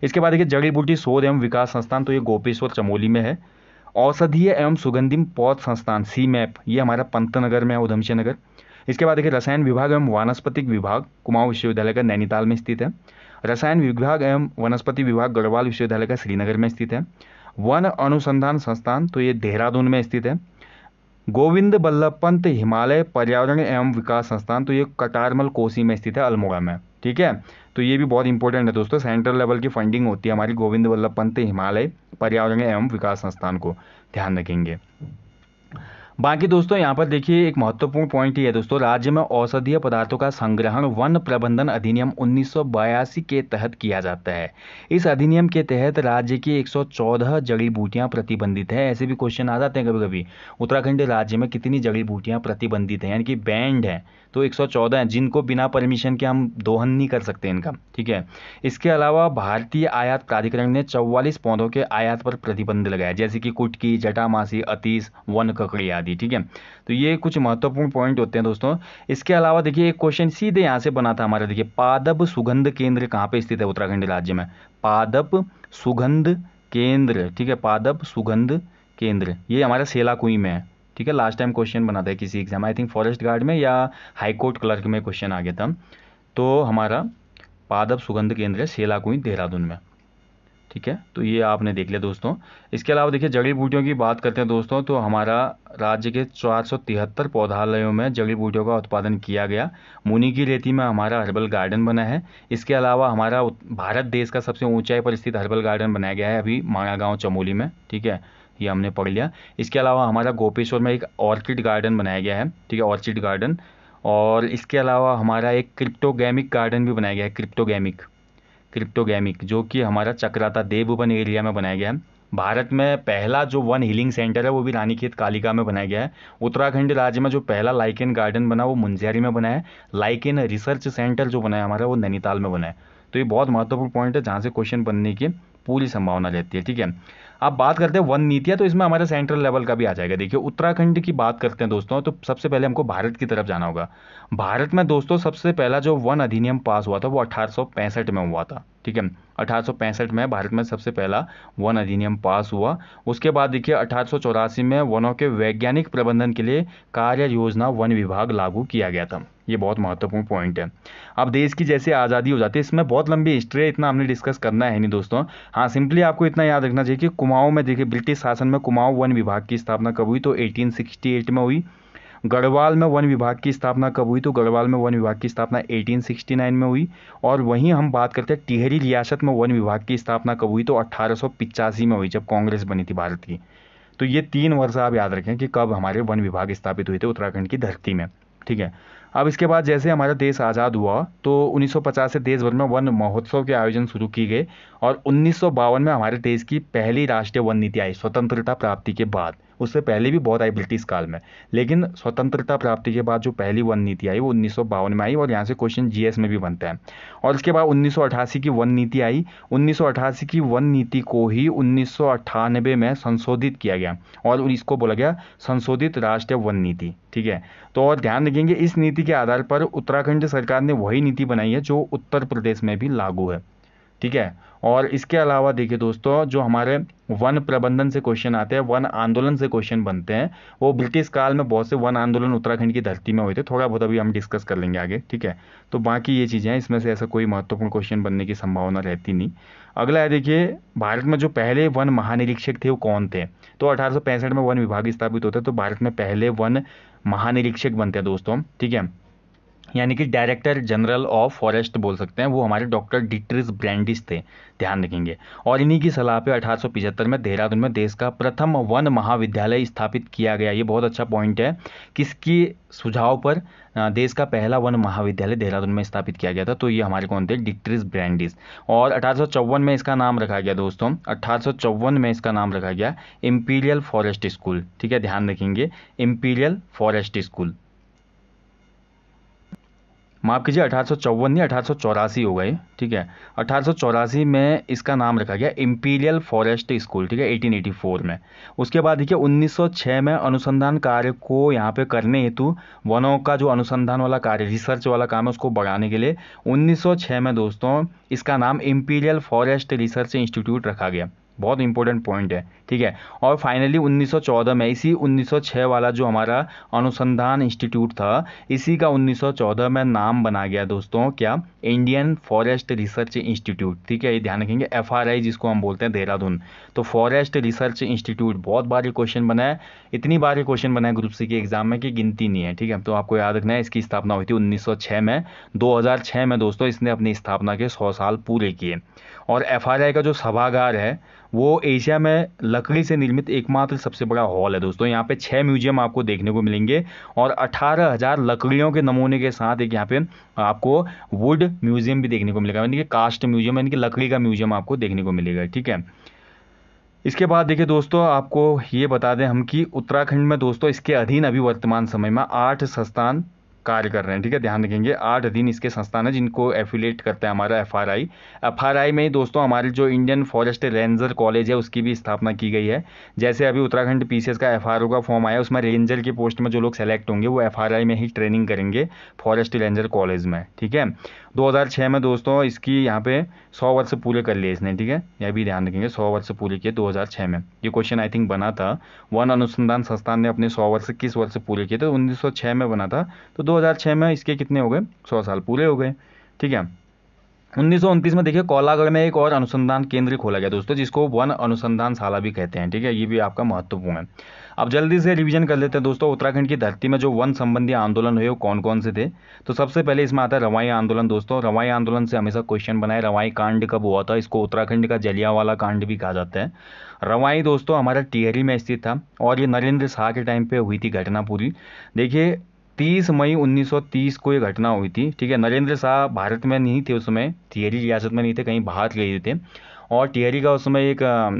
इसके बाद देखिए जड़ी बूटी शोध एवं विकास संस्थान, तो ये गोपेश्वर चमोली में है। औषधीय एवं सुगंधिम पौध संस्थान सीमैप, ये हमारा पंतनगर में है, उधमसिंह नगर। इसके बाद देखिए रसायन विभाग एवं वानस्पतिक विभाग कुमाऊं विश्वविद्यालय का नैनीताल में स्थित है। रसायन विभाग एवं वनस्पति विभाग गढ़वाल विश्वविद्यालय का श्रीनगर में स्थित है। वन अनुसंधान संस्थान, तो ये देहरादून में स्थित है। गोविंद बल्लभ पंत हिमालय पर्यावरण एवं विकास संस्थान, तो ये कटारमल कोसी में स्थित है, अल्मोड़ा में, ठीक है। तो ये भी बहुत इंपॉर्टेंट है दोस्तों, सेंट्रल लेवल की फंडिंग होती है हमारी गोविंद बल्लभ पंत हिमालय पर्यावरण एवं विकास संस्थान को, ध्यान रखेंगे। बाकी दोस्तों यहाँ पर देखिए एक महत्वपूर्ण पॉइंट ही है दोस्तों, राज्य में औषधीय पदार्थों का संग्रहण वन प्रबंधन अधिनियम 1982 के तहत किया जाता है। इस अधिनियम के तहत राज्य की 114 जड़ी बूटियां प्रतिबंधित है। ऐसे भी क्वेश्चन आ जाते हैं कभी कभी, उत्तराखंड राज्य में कितनी जड़ी बूटियां प्रतिबंधित हैं, यानी कि बैंड है। तो 114 हैं जिनको बिना परमिशन के हम दोहन नहीं कर सकते इनका, ठीक है। इसके अलावा भारतीय आयात प्राधिकरण ने 44 पौधों के आयात पर प्रतिबंध लगाया, जैसे कि कुटकी, जटामासी, अतीस, वन ककड़ी आदि, ठीक है। तो ये कुछ महत्वपूर्ण पॉइंट होते हैं दोस्तों। इसके अलावा देखिए एक क्वेश्चन सीधे यहाँ से बना था हमारा, देखिए पादप सुगंध केंद्र कहाँ पे स्थित है उत्तराखंड राज्य में? पादप सुगंध केंद्र, ठीक है, पादप सुगंध केंद्र ये हमारा सेलाकुई में है, ठीक है। लास्ट टाइम क्वेश्चन बना था किसी exam, I think Forrest guard में या हाई कोर्ट क्लर्क में क्वेश्चन आ गया था। तो हमारा पादप सुगंध केंद्र है सेलाकुई देहरादून में, ठीक है। तो ये आपने देख लिया दोस्तों। इसके अलावा देखिए जड़ी बूटियों की बात करते हैं दोस्तों, तो हमारा राज्य के 473 पौधालयों में जड़ी बूटियों का उत्पादन किया गया। मुनि की रेती में हमारा हर्बल गार्डन बना है। इसके अलावा हमारा भारत देश का सबसे ऊंचाई पर स्थित हर्बल गार्डन बनाया गया है अभी माणा गाँव चमोली में, ठीक है, ये हमने पढ़ लिया। इसके अलावा हमारा गोपेश्वर में एक ऑर्किड गार्डन बनाया गया है, ठीक है, ऑर्चिड गार्डन। और इसके अलावा हमारा एक क्रिप्टोगैमिक गार्डन भी बनाया गया है, क्रिप्टोगैमिक जो कि हमारा चक्राता देववन एरिया में बनाया गया है। भारत में पहला जो वन हीलिंग सेंटर है वो भी रानीखेत कालिका में बनाया गया है। उत्तराखंड राज्य में जो पहला लाइकेन गार्डन बना वो मुंजियारी में बना है। लाइकेन रिसर्च सेंटर जो बना है हमारा वो नैनीताल में बना है। तो ये बहुत महत्वपूर्ण पॉइंट है जहाँ से क्वेश्चन बनने की पूरी संभावना रहती है, ठीक है। अब बात करते हैं वन नीतियाँ, तो इसमें हमारा सेंट्रल लेवल का भी आ जाएगा। देखिए उत्तराखंड की बात करते हैं दोस्तों, तो सबसे पहले हमको भारत की तरफ जाना होगा। भारत में दोस्तों सबसे पहला जो वन अधिनियम पास हुआ था वो 1865 में हुआ था, ठीक है। 1865 में भारत में सबसे पहला वन अधिनियम पास हुआ। उसके बाद देखिए 1884 में वनों के वैज्ञानिक प्रबंधन के लिए कार्य योजना वन विभाग लागू किया गया था। ये बहुत महत्वपूर्ण पॉइंट है। अब देश की जैसे आज़ादी हो जाती है, इसमें बहुत लंबी हिस्ट्री है, इतना हमने डिस्कस करना है नहीं दोस्तों। हाँ सिंपली आपको इतना याद रखना चाहिए कि कुमाऊं में देखिए ब्रिटिश शासन में कुमाऊं वन विभाग की स्थापना कब हुई? तो 1868 में हुई। गढ़वाल में वन विभाग की स्थापना कब हुई? तो गढ़वाल में वन विभाग की स्थापना 1869 में हुई। और वहीं हम बात करते हैं टिहरी रियासत में वन विभाग की स्थापना कब हुई? तो 1885 में हुई, जब कांग्रेस बनी थी भारत की। तो ये 3 वर्ष आप याद रखें कि कब हमारे वन विभाग स्थापित हुए थे उत्तराखंड की धरती में, ठीक है। अब इसके बाद जैसे हमारा देश आज़ाद हुआ तो 1950 से देश भर में वन महोत्सव के आयोजन शुरू किए गए और 1952 में हमारे देश की पहली राष्ट्रीय वन नीति आई स्वतंत्रता प्राप्ति के बाद। उससे पहले भी बहुत आई ब्रिटिश काल में, लेकिन स्वतंत्रता प्राप्ति के बाद जो पहली वन नीति आई वो 1952 में आई, और यहाँ से क्वेश्चन जीएस में भी बनता है। और उसके बाद 1988 की वन नीति आई। 1988 की वन नीति को ही 1998 में संशोधित किया गया और इसको बोला गया संशोधित राष्ट्रीय वन नीति। ठीक है, तो और ध्यान रखेंगे इस नीति के आधार पर उत्तराखंड सरकार ने वही नीति बनाई है जो उत्तर प्रदेश में भी लागू है। ठीक है, और इसके अलावा देखिए दोस्तों, जो हमारे वन प्रबंधन से क्वेश्चन आते हैं, वन आंदोलन से क्वेश्चन बनते हैं, वो ब्रिटिश काल में बहुत से वन आंदोलन उत्तराखंड की धरती में हुए थे। थोड़ा बहुत अभी हम डिस्कस कर लेंगे आगे। ठीक है, तो बाकी ये चीज़ें हैं, इसमें से ऐसा कोई महत्वपूर्ण क्वेश्चन बनने की संभावना रहती नहीं। अगला है देखिए, भारत में जो पहले वन महानिरीक्षक थे वो कौन थे? तो 1865 में वन विभाग स्थापित होता है, तो भारत में पहले वन महानिरीक्षक बनते हैं दोस्तों। ठीक है, यानी कि डायरेक्टर जनरल ऑफ फॉरेस्ट बोल सकते हैं, वो हमारे डॉक्टर डिट्रिस ब्रैंडिस थे, ध्यान रखेंगे। और इन्हीं की सलाह पे 1875 में देहरादून में देश का प्रथम वन महाविद्यालय स्थापित किया गया। ये बहुत अच्छा पॉइंट है, किसकी सुझाव पर देश का पहला वन महाविद्यालय देहरादून में स्थापित किया गया था? तो ये हमारे कौन थे? डिट्रिस ब्रैंडिस। और 1854 में इसका नाम रखा गया दोस्तों, 1854 में इसका नाम रखा गया इंपीरियल फॉरेस्ट स्कूल। ठीक है, ध्यान रखेंगे, इंपीरियल फॉरेस्ट स्कूल। माफ़ कीजिए, 1854 नहीं, 1884 हो गए। ठीक है, 1884 में इसका नाम रखा गया इंपीरियल फॉरेस्ट स्कूल। ठीक है, 1884 में। उसके बाद देखिए 1906 में अनुसंधान कार्य को यहाँ पे करने हेतु वनों का जो अनुसंधान वाला कार्य, रिसर्च वाला काम है, उसको बढ़ाने के लिए 1906 में दोस्तों इसका नाम इंपीरियल फॉरेस्ट रिसर्च इंस्टीट्यूट रखा गया। बहुत इंपॉर्टेंट पॉइंट है। ठीक है, और फाइनली 1914 में इसी 1906 वाला जो हमारा अनुसंधान इंस्टीट्यूट था, इसी का 1914 में नाम बना गया दोस्तों, क्या? Indian forest research institute. ठीक है, ये ध्यान रखेंगे, एफआरआई जिसको हम बोलते हैं, देहरादून। तो फॉरेस्ट रिसर्च इंस्टीट्यूट, बहुत बार ये क्वेश्चन बना है, इतनी बार ये क्वेश्चन बना है ग्रुप सी के एग्जाम में कि गिनती नहीं है। ठीक है, तो आपको याद रखना है, इसकी स्थापना हुई थी 1906 में। 2006 में दोस्तों इसने अपनी स्थापना के 100 साल पूरे किए। और एफआरआई का जो सभागार है वो एशिया में लकड़ी से निर्मित एकमात्र सबसे बड़ा हॉल है दोस्तों। यहाँ पे 6 म्यूजियम आपको देखने को मिलेंगे और 18,000 लकड़ियों के नमूने के साथ एक यहाँ पे आपको वुड म्यूजियम भी देखने को मिलेगा, यानी कि कास्ट म्यूजियम, यानी कि लकड़ी का म्यूजियम आपको देखने को मिलेगा। ठीक है, इसके बाद देखिए दोस्तों, आपको ये बता दें हम कि उत्तराखंड में दोस्तों इसके अधीन अभी वर्तमान समय में 8 संस्थान कार्य कर रहे हैं। ठीक है, ध्यान रखेंगे, 8 अधीन इसके संस्थान है जिनको एफिलेट करता है हमारा एफआरआई। एफआरआई में ही दोस्तों हमारी जो इंडियन फॉरेस्ट रेंजर कॉलेज है उसकी भी स्थापना की गई है। जैसे अभी उत्तराखंड पीसीएस का एफआरओ का फॉर्म आया, उसमें रेंजर की पोस्ट में जो लोग सेलेक्ट होंगे वो एफआरआई में ही ट्रेनिंग करेंगे, फॉरेस्ट रेंजर कॉलेज में। ठीक है, 2006 में दोस्तों इसकी यहाँ पे 100 वर्ष पूरे कर लिए इसने। ठीक है, यह भी ध्यान रखेंगे, 100 वर्ष पूरे किए 2006 में। ये क्वेश्चन आई थिंक बना था, वन अनुसंधान संस्थान ने अपने 100 वर्ष किस वर्ष पूरे किए थे? 1906 में बना था, तो 2006 में इसके कितने हो गए? 100 साल पूरे हो गए। ठीक है, 1929 में देखिए कोलागढ़ में एक और अनुसंधान केंद्र खोला गया दोस्तों, जिसको वन अनुसंधान शाला भी कहते हैं। ठीक है, ये भी आपका महत्वपूर्ण है। अब जल्दी से रिवीजन कर लेते हैं दोस्तों, उत्तराखंड की धरती में जो वन संबंधी आंदोलन हुए वो कौन कौन से थे? तो सबसे पहले इसमें आता है रवाई आंदोलन दोस्तों। रवाई आंदोलन से हमेशा क्वेश्चन बना है, रवाई कांड कब हुआ था? इसको उत्तराखंड का जलियांवाला कांड भी कहा जाता है। रवाई दोस्तों हमारा टिहरी में स्थित था और ये नरेंद्र शाह के टाइम पे हुई थी घटना पूरी। देखिए 30 मई 1930 को ये घटना हुई थी। ठीक है, नरेंद्र शाह भारत में नहीं थे उस समय, टिहरी रियासत में नहीं थे, कहीं बाहर गए थे। और टिहरी का उस समय एक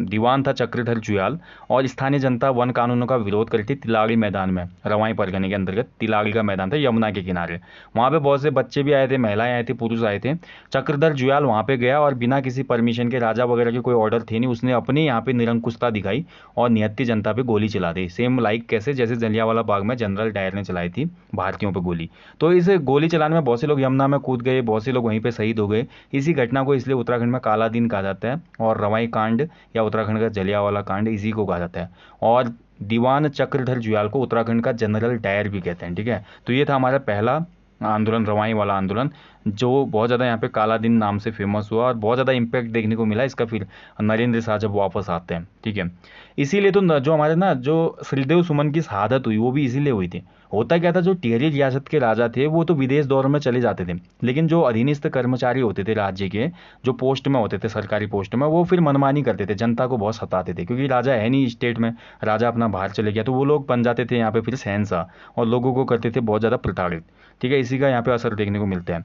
दीवान था चक्रधर जुयाल, और स्थानीय जनता वन कानूनों का विरोध करी थी तिलाड़ी मैदान में। रवाई परगने के अंतर्गत तिलाड़ी का मैदान था यमुना के किनारे, वहाँ पे बहुत से बच्चे भी आए थे, महिलाएं आई थी, पुरुष आए थे। चक्रधर जुयाल वहाँ पे गया और बिना किसी परमिशन के, राजा वगैरह के कोई ऑर्डर थे नहीं, उसने अपनी यहाँ पे निरंकुशता दिखाई और निहत्थी जनता पे गोली चला दी। सेम लाइक कैसे, जैसे जलियांवाला बाग में जनरल डायर ने चलाई थी भारतीयों पर गोली। तो इस गोली चलाने में बहुत से लोग यमुना में कूद गए, बहुत से लोग वहीं पर शहीद हो गए। इसी घटना को इसलिए उत्तराखंड में काला दिन कहा जाता है, और रवाई कांड या उत्तराखंड का जलियांवाला कांड इसी को कहा जाता है। और दीवान चक्रधर जुयाल को उत्तराखंड का जनरल डायर भी कहते हैं। ठीक है, तो ये था हमारा पहला आंदोलन, रवाई वाला आंदोलन, जो बहुत ज़्यादा यहाँ पे काला दिन नाम से फेमस हुआ और बहुत ज़्यादा इम्पैक्ट देखने को मिला इसका फिर नरेंद्र शाह जब वापस आते हैं। ठीक है, इसीलिए तो जो हमारे ना जो श्रीदेव सुमन की शहादत हुई वो भी इसीलिए हुई थी। होता क्या था, जो टिहरी रियासत के राजा थे वो तो विदेश दौरे में चले जाते थे, लेकिन जो अधीनस्थ कर्मचारी होते थे राज्य के, जो पोस्ट में होते थे, सरकारी पोस्ट में, वो फिर मनमानी करते थे, जनता को बहुत सताते थे, क्योंकि राजा है नहीं स्टेट में, राजा अपना बाहर चले गया, तो वो लोग बन जाते थे यहाँ पे फिर शहंशाह और लोगों को करते थे बहुत ज़्यादा प्रताड़ित। ठीक है, इसी का यहाँ पे असर देखने को मिलता है।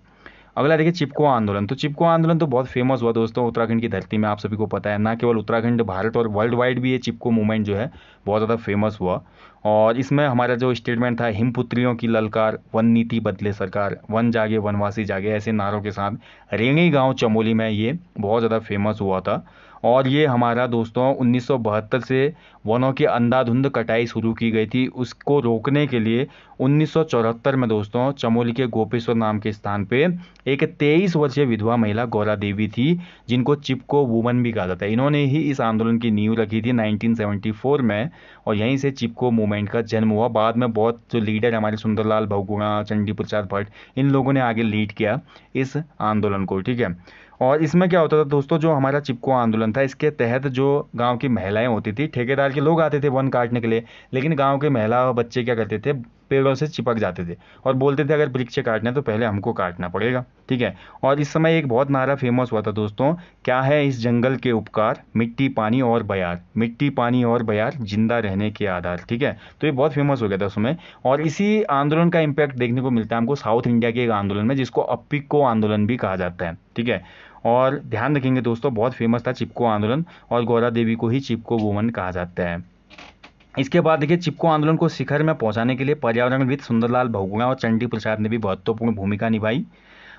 अगला देखिए चिपको आंदोलन। तो चिपको आंदोलन तो बहुत फेमस हुआ दोस्तों उत्तराखंड की धरती में, आप सभी को पता है, ना केवल उत्तराखंड, भारत और वर्ल्ड वाइड भी ये चिपको मूवमेंट जो है बहुत ज़्यादा फेमस हुआ। और इसमें हमारा जो स्टेटमेंट था, हिमपुत्रियों की ललकार, वन नीति बदले सरकार, वन जागे वनवासी जागे, ऐसे नारों के साथ रेंगी गांव चमोली में ये बहुत ज़्यादा फेमस हुआ था। और ये हमारा दोस्तों 1972 से वनों की अंधाधुंध कटाई शुरू की गई थी, उसको रोकने के लिए 1974 में दोस्तों चमोली के गोपेश्वर नाम के स्थान पे एक 23 वर्षीय विधवा महिला गौरा देवी थी, जिनको चिपको वुमन भी कहा जाता है। इन्होंने ही इस आंदोलन की नींव रखी थी 1974 में, और यहीं से चिपको मूवमेंट का जन्म हुआ। बाद में बहुत जो लीडर हमारे सुंदरलाल बहुगुणा, चंडी प्रसाद भट्ट, इन लोगों ने आगे लीड किया इस आंदोलन को, ठीक है। और इसमें क्या होता था दोस्तों, जो हमारा चिपको आंदोलन था, इसके तहत जो गांव की महिलाएं होती थी, ठेकेदार के लोग आते थे वन काटने के लिए, लेकिन गांव के महिला और बच्चे क्या करते थे, पेड़ों से चिपक जाते थे और बोलते थे अगर वृक्ष काटना है तो पहले हमको काटना पड़ेगा, ठीक है। और इस समय एक बहुत नारा फेमस हुआ था दोस्तों, क्या है इस जंगल के उपकार, मिट्टी पानी और बयार, मिट्टी पानी और बयार जिंदा रहने के आधार, ठीक है। तो ये बहुत फेमस हो गया था उसमें। और इसी आंदोलन का इम्पैक्ट देखने को मिलता है हमको साउथ इंडिया के एक आंदोलन में, जिसको अप्पिको आंदोलन भी कहा जाता है, ठीक है। और ध्यान रखेंगे दोस्तों, बहुत फेमस था चिपको आंदोलन, और गौरा देवी को ही चिपको वुमन कहा जाता है। इसके बाद देखिए चिपको आंदोलन को शिखर में पहुंचाने के लिए पर्यावरणविद सुंदरलाल बहुगुणा और चंडी प्रसाद ने भी महत्वपूर्ण भूमिका निभाई।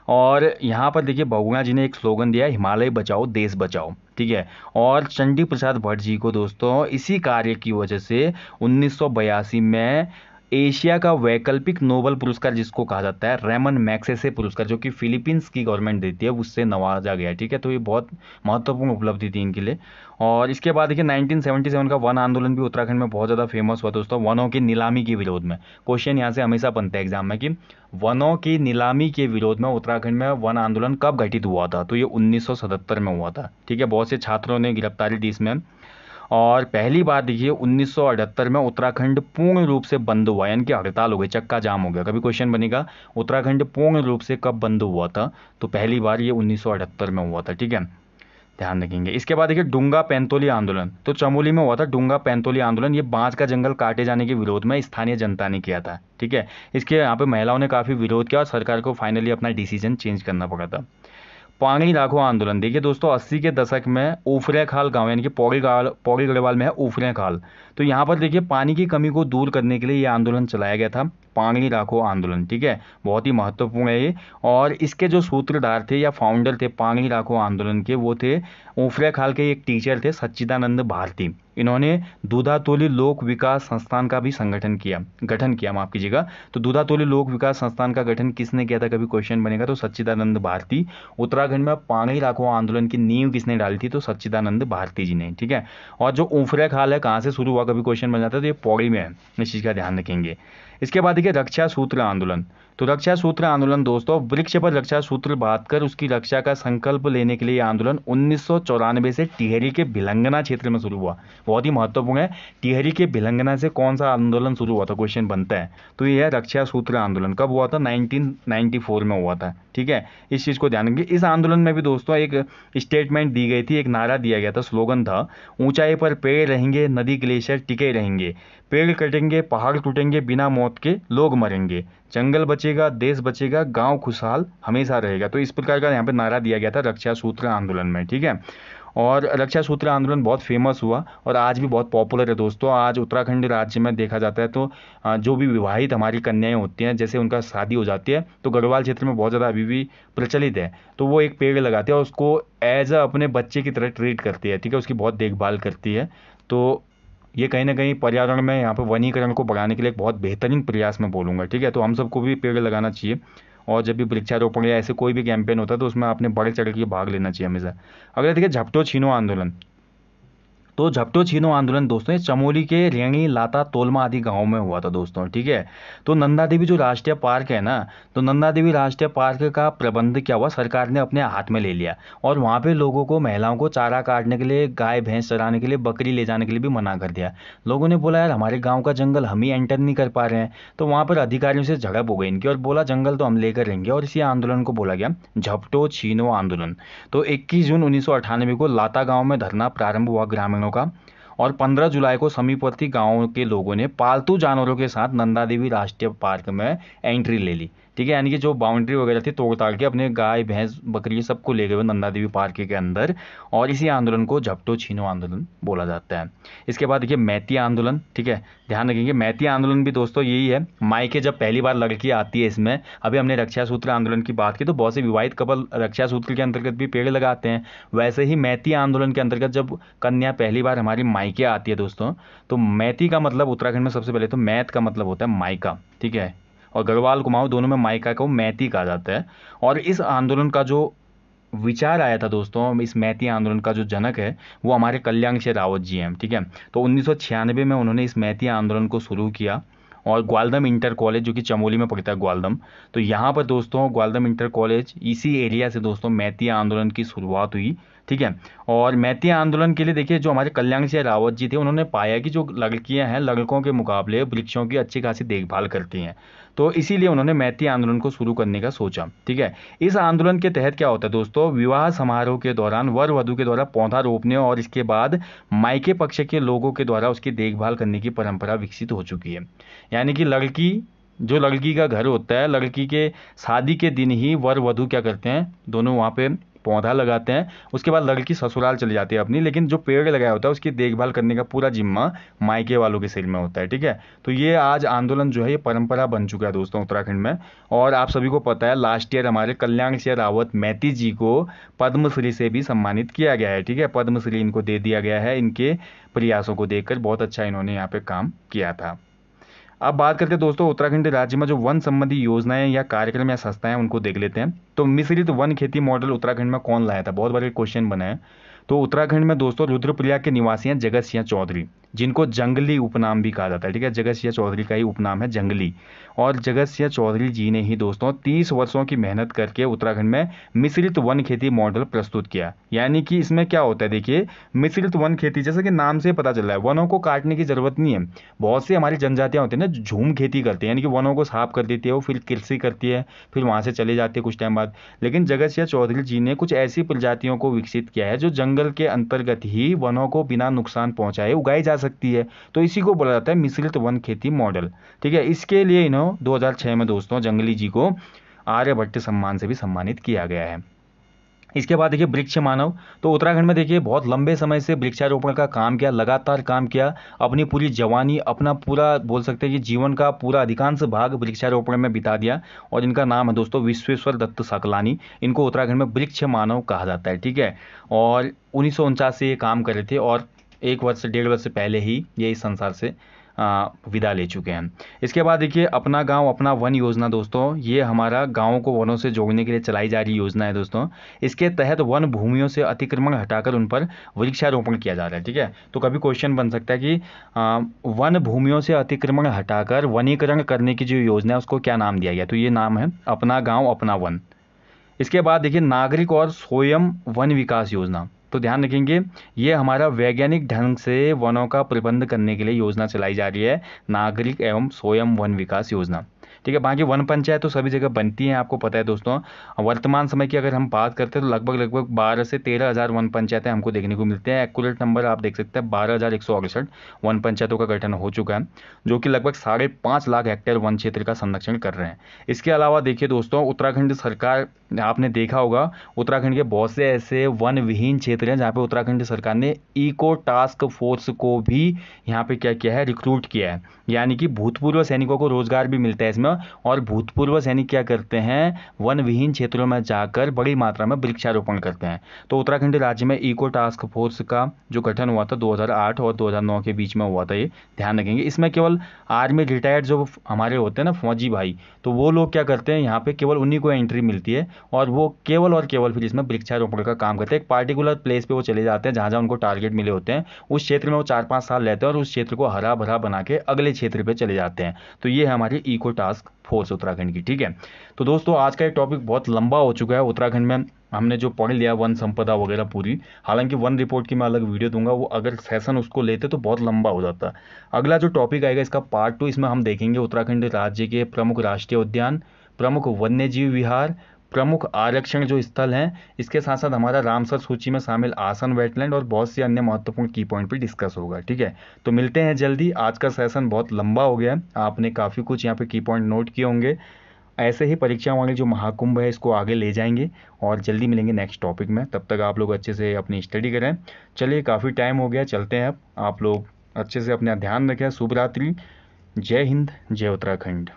और यहाँ पर देखिए बहुगुणा जी ने एक स्लोगन दिया, हिमालय बचाओ देश बचाओ, ठीक है। और चंडी प्रसाद भट्ट जी को दोस्तों इसी कार्य की वजह से 1982 में एशिया का वैकल्पिक नोबेल पुरस्कार, जिसको कहा जाता है रेमन मैग्सेसे पुरस्कार, जो कि फिलीपींस की गवर्नमेंट देती है, उससे नवाजा गया, ठीक है। तो ये बहुत महत्वपूर्ण उपलब्धि थी इनके लिए। और इसके बाद देखिए 1977 का वन आंदोलन भी उत्तराखंड में बहुत ज़्यादा फेमस हुआ दोस्तों, वनों की नीलामी के विरोध में। क्वेश्चन यहाँ से हमेशा बनता है एग्जाम में कि वनों की नीलामी के विरोध में उत्तराखंड में वन आंदोलन कब घटित हुआ था, तो ये 1977 में हुआ था, ठीक है। बहुत से छात्रों ने गिरफ्तारी दी इसमें। और पहली बार देखिए 1978 में उत्तराखंड पूर्ण रूप से बंद हुआ, यानी कि हड़ताल हो गई, चक्का जाम हो गया। कभी क्वेश्चन बनेगा उत्तराखंड पूर्ण रूप से कब बंद हुआ था, तो पहली बार ये 1978 में हुआ था, ठीक है, ध्यान रखेंगे। इसके बाद देखिए डुंगा पैंतोली आंदोलन, तो चमोली में हुआ था डुंगा पैंतोली आंदोलन। ये बांस का जंगल काटे जाने के विरोध में स्थानीय जनता ने किया था, ठीक है। इसके यहाँ पे महिलाओं ने काफ़ी विरोध किया और सरकार को फाइनली अपना डिसीजन चेंज करना पड़ा था। पांगड़ी लाखो आंदोलन, देखिए दोस्तों 80 के दशक में ऊफरे खाल गाँव, यानी कि पौड़ी गढ़वाल में है ऊफरे खाल, तो यहाँ पर देखिए पानी की कमी को दूर करने के लिए ये आंदोलन चलाया गया था, पांगड़ी लाखो आंदोलन, ठीक है। बहुत ही महत्वपूर्ण है ये। और इसके जो सूत्रधार थे या फाउंडर थे पांगड़ी लाखो आंदोलन के, वो थे ऊफरे खाल के एक टीचर थे सच्चिदानंद भारती। इन्होंने दूधातोली लोक विकास संस्थान का भी गठन किया, माफ कीजिएगा। तो दूधातोली लोक विकास संस्थान का गठन किसने किया था, कभी क्वेश्चन बनेगा, तो सच्चिदानंद भारती। उत्तराखंड में पांगड़ी लाखो आंदोलन की नींव किसने डाली थी, तो सच्चिदानंद भारती जी ने, ठीक है। और जो ऊफरे खाल है कहाँ से शुरू हुआ, कभी क्वेश्चन बन जाता है, तो ये पौड़ी में है, इस चीज़ का ध्यान रखेंगे। इसके बाद देखिए रक्षा सूत्र आंदोलन, तो रक्षा सूत्र आंदोलन दोस्तों वृक्ष पर रक्षा सूत्र बांधकर उसकी रक्षा का संकल्प लेने के लिए यह आंदोलन 1994 से टिहरी के भिलंगना क्षेत्र में शुरू हुआ। बहुत ही महत्वपूर्ण है, टिहरी के भिलंगना से कौन सा आंदोलन शुरू हुआ था, क्वेश्चन बनता है। तो यह है रक्षा सूत्र आंदोलन, कब हुआ था, 1994 में हुआ था, ठीक है। इस चीज़ को ध्यान रखिए। इस आंदोलन में भी दोस्तों एक स्टेटमेंट दी गई थी, एक नारा दिया गया था, स्लोगन था, ऊंचाई पर पेड़ रहेंगे नदी ग्लेशियर टिके रहेंगे, पेड़ कटेंगे पहाड़ टूटेंगे बिना मौत के लोग मरेंगे, जंगल बचेगा देश बचेगा गांव खुशहाल हमेशा रहेगा। तो इस प्रकार का यहाँ पे नारा दिया गया था रक्षा सूत्र आंदोलन में, ठीक है। और रक्षा सूत्र आंदोलन बहुत फेमस हुआ और आज भी बहुत पॉपुलर है दोस्तों। आज उत्तराखंड राज्य में देखा जाता है तो जो भी विवाहित हमारी कन्याएं होती हैं, जैसे उनका शादी हो जाती है तो गढ़वाल क्षेत्र में बहुत ज़्यादा अभी भी प्रचलित है, तो वो एक पेड़ लगाते हैं और उसको एज अ अपने बच्चे की तरह ट्रीट करती है, ठीक है, उसकी बहुत देखभाल करती है। तो ये कहीं ना कहीं पर्यावरण में यहाँ पे वनीकरण को बढ़ाने के लिए एक बहुत बेहतरीन प्रयास मैं बोलूँगा, ठीक है। तो हम सबको भी पेड़ लगाना चाहिए और जब भी वृक्षारोपण या ऐसे कोई भी कैंपेन होता है तो उसमें आपने बढ़ चढ़ के भाग लेना चाहिए हमेशा। अगला देखिए झपटो छीनो आंदोलन, तो झपटो छीनो आंदोलन दोस्तों ये चमोली के रेंगी लाता तोलमा आदि गाँव में हुआ था दोस्तों, ठीक है। तो नंदा देवी जो राष्ट्रीय पार्क है ना, तो नंदा देवी राष्ट्रीय पार्क का प्रबंध क्या हुआ, सरकार ने अपने हाथ में ले लिया और वहाँ पे लोगों को, महिलाओं को चारा काटने के लिए, गाय भैंस चराने के लिए, बकरी ले जाने के लिए भी मना कर दिया। लोगों ने बोला यार हमारे गाँव का जंगल हम ही एंटर नहीं कर पा रहे हैं, तो वहाँ पर अधिकारियों से झड़प हो गई इनकी और बोला जंगल तो हम लेकर रहेंगे, और इसी आंदोलन को बोला गया झपटो छीनो आंदोलन। तो 21 जून 1998 को लाता गाँव में धरना प्रारंभ हुआ ग्रामीणों का, और 15 जुलाई को समीपवर्ती गांवों के लोगों ने पालतू जानवरों के साथ नंदा देवी राष्ट्रीय पार्क में एंट्री ले ली, ठीक है, यानी कि जो बाउंड्री वगैरह थी तोड़ ताड़ के अपने गाय भैंस बकरी सबको ले गए वो नंदा देवी पार्क के अंदर, और इसी आंदोलन को झपटो छीनो आंदोलन बोला जाता है। इसके बाद देखिए मैती आंदोलन, ठीक है, ध्यान रखेंगे मैती आंदोलन भी दोस्तों यही है, मायके जब पहली बार लड़की आती है इसमें। अभी हमने रक्षा सूत्र आंदोलन की बात की तो बहुत से विवाहित कपल रक्षा सूत्र के अंतर्गत भी पेड़ लगाते हैं, वैसे ही मैती आंदोलन के अंतर्गत जब कन्या पहली बार हमारी मायके आती है दोस्तों, तो मैती का मतलब उत्तराखंड में सबसे पहले तो मैत का मतलब होता है मायका, ठीक है, और गढ़वाल कुमाऊं दोनों में मायका को मैती कहा जाता है। और इस आंदोलन का जो विचार आया था दोस्तों, इस मैती आंदोलन का जो जनक है वो हमारे कल्याण सिंह रावत जी हैं, ठीक है। तो 1996 में उन्होंने इस मैती आंदोलन को शुरू किया, और ग्वालदम इंटर कॉलेज जो कि चमोली में पड़ता है ग्वालदम, तो यहाँ पर दोस्तों ग्वालदम इंटर कॉलेज इसी एरिया से दोस्तों मैती आंदोलन की शुरुआत हुई, ठीक है। और मैती आंदोलन के लिए देखिए जो हमारे कल्याण सिंह रावत जी थे उन्होंने पाया कि जो लड़कियां हैं लड़कों के मुकाबले वृक्षों की अच्छी खासी देखभाल करती हैं, तो इसीलिए उन्होंने मैती आंदोलन को शुरू करने का सोचा, ठीक है। इस आंदोलन के तहत क्या होता है दोस्तों, विवाह समारोह के दौरान वर वधु के द्वारा पौधा रोपने और इसके बाद मायके पक्ष के लोगों के द्वारा उसकी देखभाल करने की परंपरा विकसित हो चुकी है। यानी कि लड़की का घर होता है, लड़की के शादी के दिन ही वर वधु क्या करते हैं, दोनों वहाँ पे पौधा लगाते हैं, उसके बाद लड़की ससुराल चली जाती है अपनी, लेकिन जो पेड़ लगाया होता है उसकी देखभाल करने का पूरा जिम्मा मायके वालों के सिर में होता है, ठीक है। तो ये आज आंदोलन जो है ये परंपरा बन चुका है दोस्तों उत्तराखंड में। और आप सभी को पता है लास्ट ईयर हमारे कल्याण सिंह रावत मैती जी को पद्मश्री से भी सम्मानित किया गया है, ठीक है, पद्मश्री इनको दे दिया गया है, इनके प्रयासों को देखकर बहुत अच्छा इन्होंने यहाँ पे काम किया था। अब बात करते हैं दोस्तों उत्तराखंड राज्य में जो वन संबंधी योजनाएं या कार्यक्रम या संस्थाएं उनको देख लेते हैं। तो मिश्रित वन खेती मॉडल उत्तराखंड में कौन लाया था, बहुत बड़े क्वेश्चन बना है। तो उत्तराखंड में दोस्तों रुद्रप्रयाग के निवासी हैं जगत सिंह चौधरी, जिनको जंगली उपनाम भी कहा जाता है, ठीक है, जगत सिंह चौधरी का ही उपनाम है जंगली। और जगत सिंह चौधरी जी ने ही दोस्तों 30 वर्षों की मेहनत करके उत्तराखंड में मिश्रित वन खेती मॉडल प्रस्तुत किया। यानी कि इसमें क्या होता है देखिए, मिश्रित वन खेती जैसे कि नाम से पता चल रहा है वनों को काटने की जरूरत नहीं है। बहुत सी हमारी जनजातियां होती है ना जो झूम खेती करती है, यानी कि वनों को साफ कर देती है, वो फिर कृषि करती है, फिर वहां से चले जाती है कुछ टाइम बाद। लेकिन जगत सिंह चौधरी जी ने कुछ ऐसी प्रजातियों को विकसित किया है जो जंगल के अंतर्गत ही वनों को बिना नुकसान पहुंचाए उगाई जा सकती है, तो इसी को बोला जाता है मिश्रित वन खेती मॉडल, ठीक है। इसके लिए इन्होंने 2006 में दोस्तों जंगली जी को आर्यभट्ट सम्मान से भी सम्मानित किया गया है। इसके बाद देखिए वृक्ष मानव, तो उत्तराखंड में देखिए बहुत लंबे समय से वृक्षारोपण का काम किया, लगातार काम किया, अपनी पूरी जवानी अपना पूरा बोल सकते हैं कि जीवन का पूरा अधिकांश भाग वृक्षारोपण में बिता दिया। और इनका नाम है दोस्तों विश्वेश्वर दत्त सकलानी, इनको उत्तराखंड में वृक्ष मानव कहा जाता है, ठीक है। और 1949 से ये काम कर रहे थे और 1 वर्ष से 1.5 वर्ष पहले ही ये इस संसार से विदा ले चुके हैं। इसके बाद देखिए अपना गांव अपना वन योजना दोस्तों, ये हमारा गांवों को वनों से जोड़ने के लिए चलाई जा रही योजना है दोस्तों। इसके तहत वन भूमियों से अतिक्रमण हटाकर उन पर वृक्षारोपण किया जा रहा है, ठीक है। तो कभी क्वेश्चन बन सकता है कि वन भूमियों से अतिक्रमण हटाकर वनीकरण करने की जो योजना है उसको क्या नाम दिया गया, तो ये नाम है अपना गाँव अपना वन। इसके बाद देखिए नागरिक और स्वयं वन विकास योजना, तो ध्यान रखेंगे ये हमारा वैज्ञानिक ढंग से वनों का प्रबंध करने के लिए योजना चलाई जा रही है, नागरिक एवं स्वयं वन विकास योजना, ठीक है। बाकी वन पंचायत तो सभी जगह बनती हैं, आपको पता है दोस्तों। वर्तमान समय की अगर हम बात करते हैं तो लगभग 12 से 13 हज़ार वन पंचायतें हमको देखने को मिलते हैं। एक्यूरेट नंबर आप देख सकते हैं 12,168 वन पंचायतों का गठन हो चुका है, जो कि लगभग 5.5 लाख हेक्टेयर वन क्षेत्र का संरक्षण कर रहे हैं। इसके अलावा देखिए दोस्तों उत्तराखंड सरकार, आपने देखा होगा उत्तराखंड के बहुत से ऐसे वन विहीन क्षेत्र हैं जहाँ पे उत्तराखंड सरकार ने इको टास्क फोर्स को भी यहाँ पे क्या किया है, रिक्रूट किया है। यानी कि भूतपूर्व सैनिकों को रोजगार भी मिलता है इसमें, और भूतपूर्व सैनिक क्या करते हैं, वन विहीन क्षेत्रों में जाकर बड़ी मात्रा में वृक्षारोपण करते हैं। तो उत्तराखंड राज्य में इको टास्क फोर्स का जो गठन हुआ था 2008 और 2009 के बीच में हुआ था, ये ध्यान रखेंगे। इसमें केवल आर्मी रिटायर्ड जो हमारे होते हैं ना फौजी भाई, तो वो लोग क्या करते हैं यहाँ पे केवल उन्हीं को एंट्री मिलती है, और वो केवल और केवल फिर इसमें वृक्षारोपण का काम करते हैं। एक पार्टिकुलर प्लेस पे वो चले जाते हैं जहाँ जहाँ उनको टारगेट मिले होते हैं, उस क्षेत्र में वो 4-5 साल रहते हैं और उस क्षेत्र को हरा भरा बना के अगले क्षेत्र पे चले जाते हैं। तो ये है हमारी इको टास्क फोर्स उत्तराखंड की, ठीक है। तो दोस्तों आज का ये टॉपिक बहुत लंबा हो चुका है। उत्तराखंड में हमने जो पढ़ लिया वन संपदा वगैरह पूरी, हालांकि वन रिपोर्ट की मैं अलग वीडियो दूंगा, वो अगर सेशन उसको लेते तो बहुत लंबा हो जाता। अगला जो टॉपिक आएगा इसका पार्ट 2, इसमें हम देखेंगे उत्तराखंड राज्य के प्रमुख राष्ट्रीय उद्यान, प्रमुख वन्यजीव विहार, प्रमुख आरक्षण जो स्थल हैं, इसके साथ साथ हमारा रामसर सूची में शामिल आसन वेटलैंड और बहुत से अन्य महत्वपूर्ण की पॉइंट भी डिस्कस होगा, ठीक है। तो मिलते हैं जल्दी। आज का सेशन बहुत लंबा हो गया है, आपने काफ़ी कुछ यहाँ पे की पॉइंट नोट किए होंगे। ऐसे ही परीक्षा वाले जो महाकुंभ है इसको आगे ले जाएंगे और जल्दी मिलेंगे नेक्स्ट टॉपिक में। तब तक आप लोग अच्छे से अपनी स्टडी करें। चलिए काफ़ी टाइम हो गया, चलते हैं अब। आप लोग अच्छे से अपना ध्यान रखें। शुभ रात्रि। जय हिंद, जय उत्तराखंड।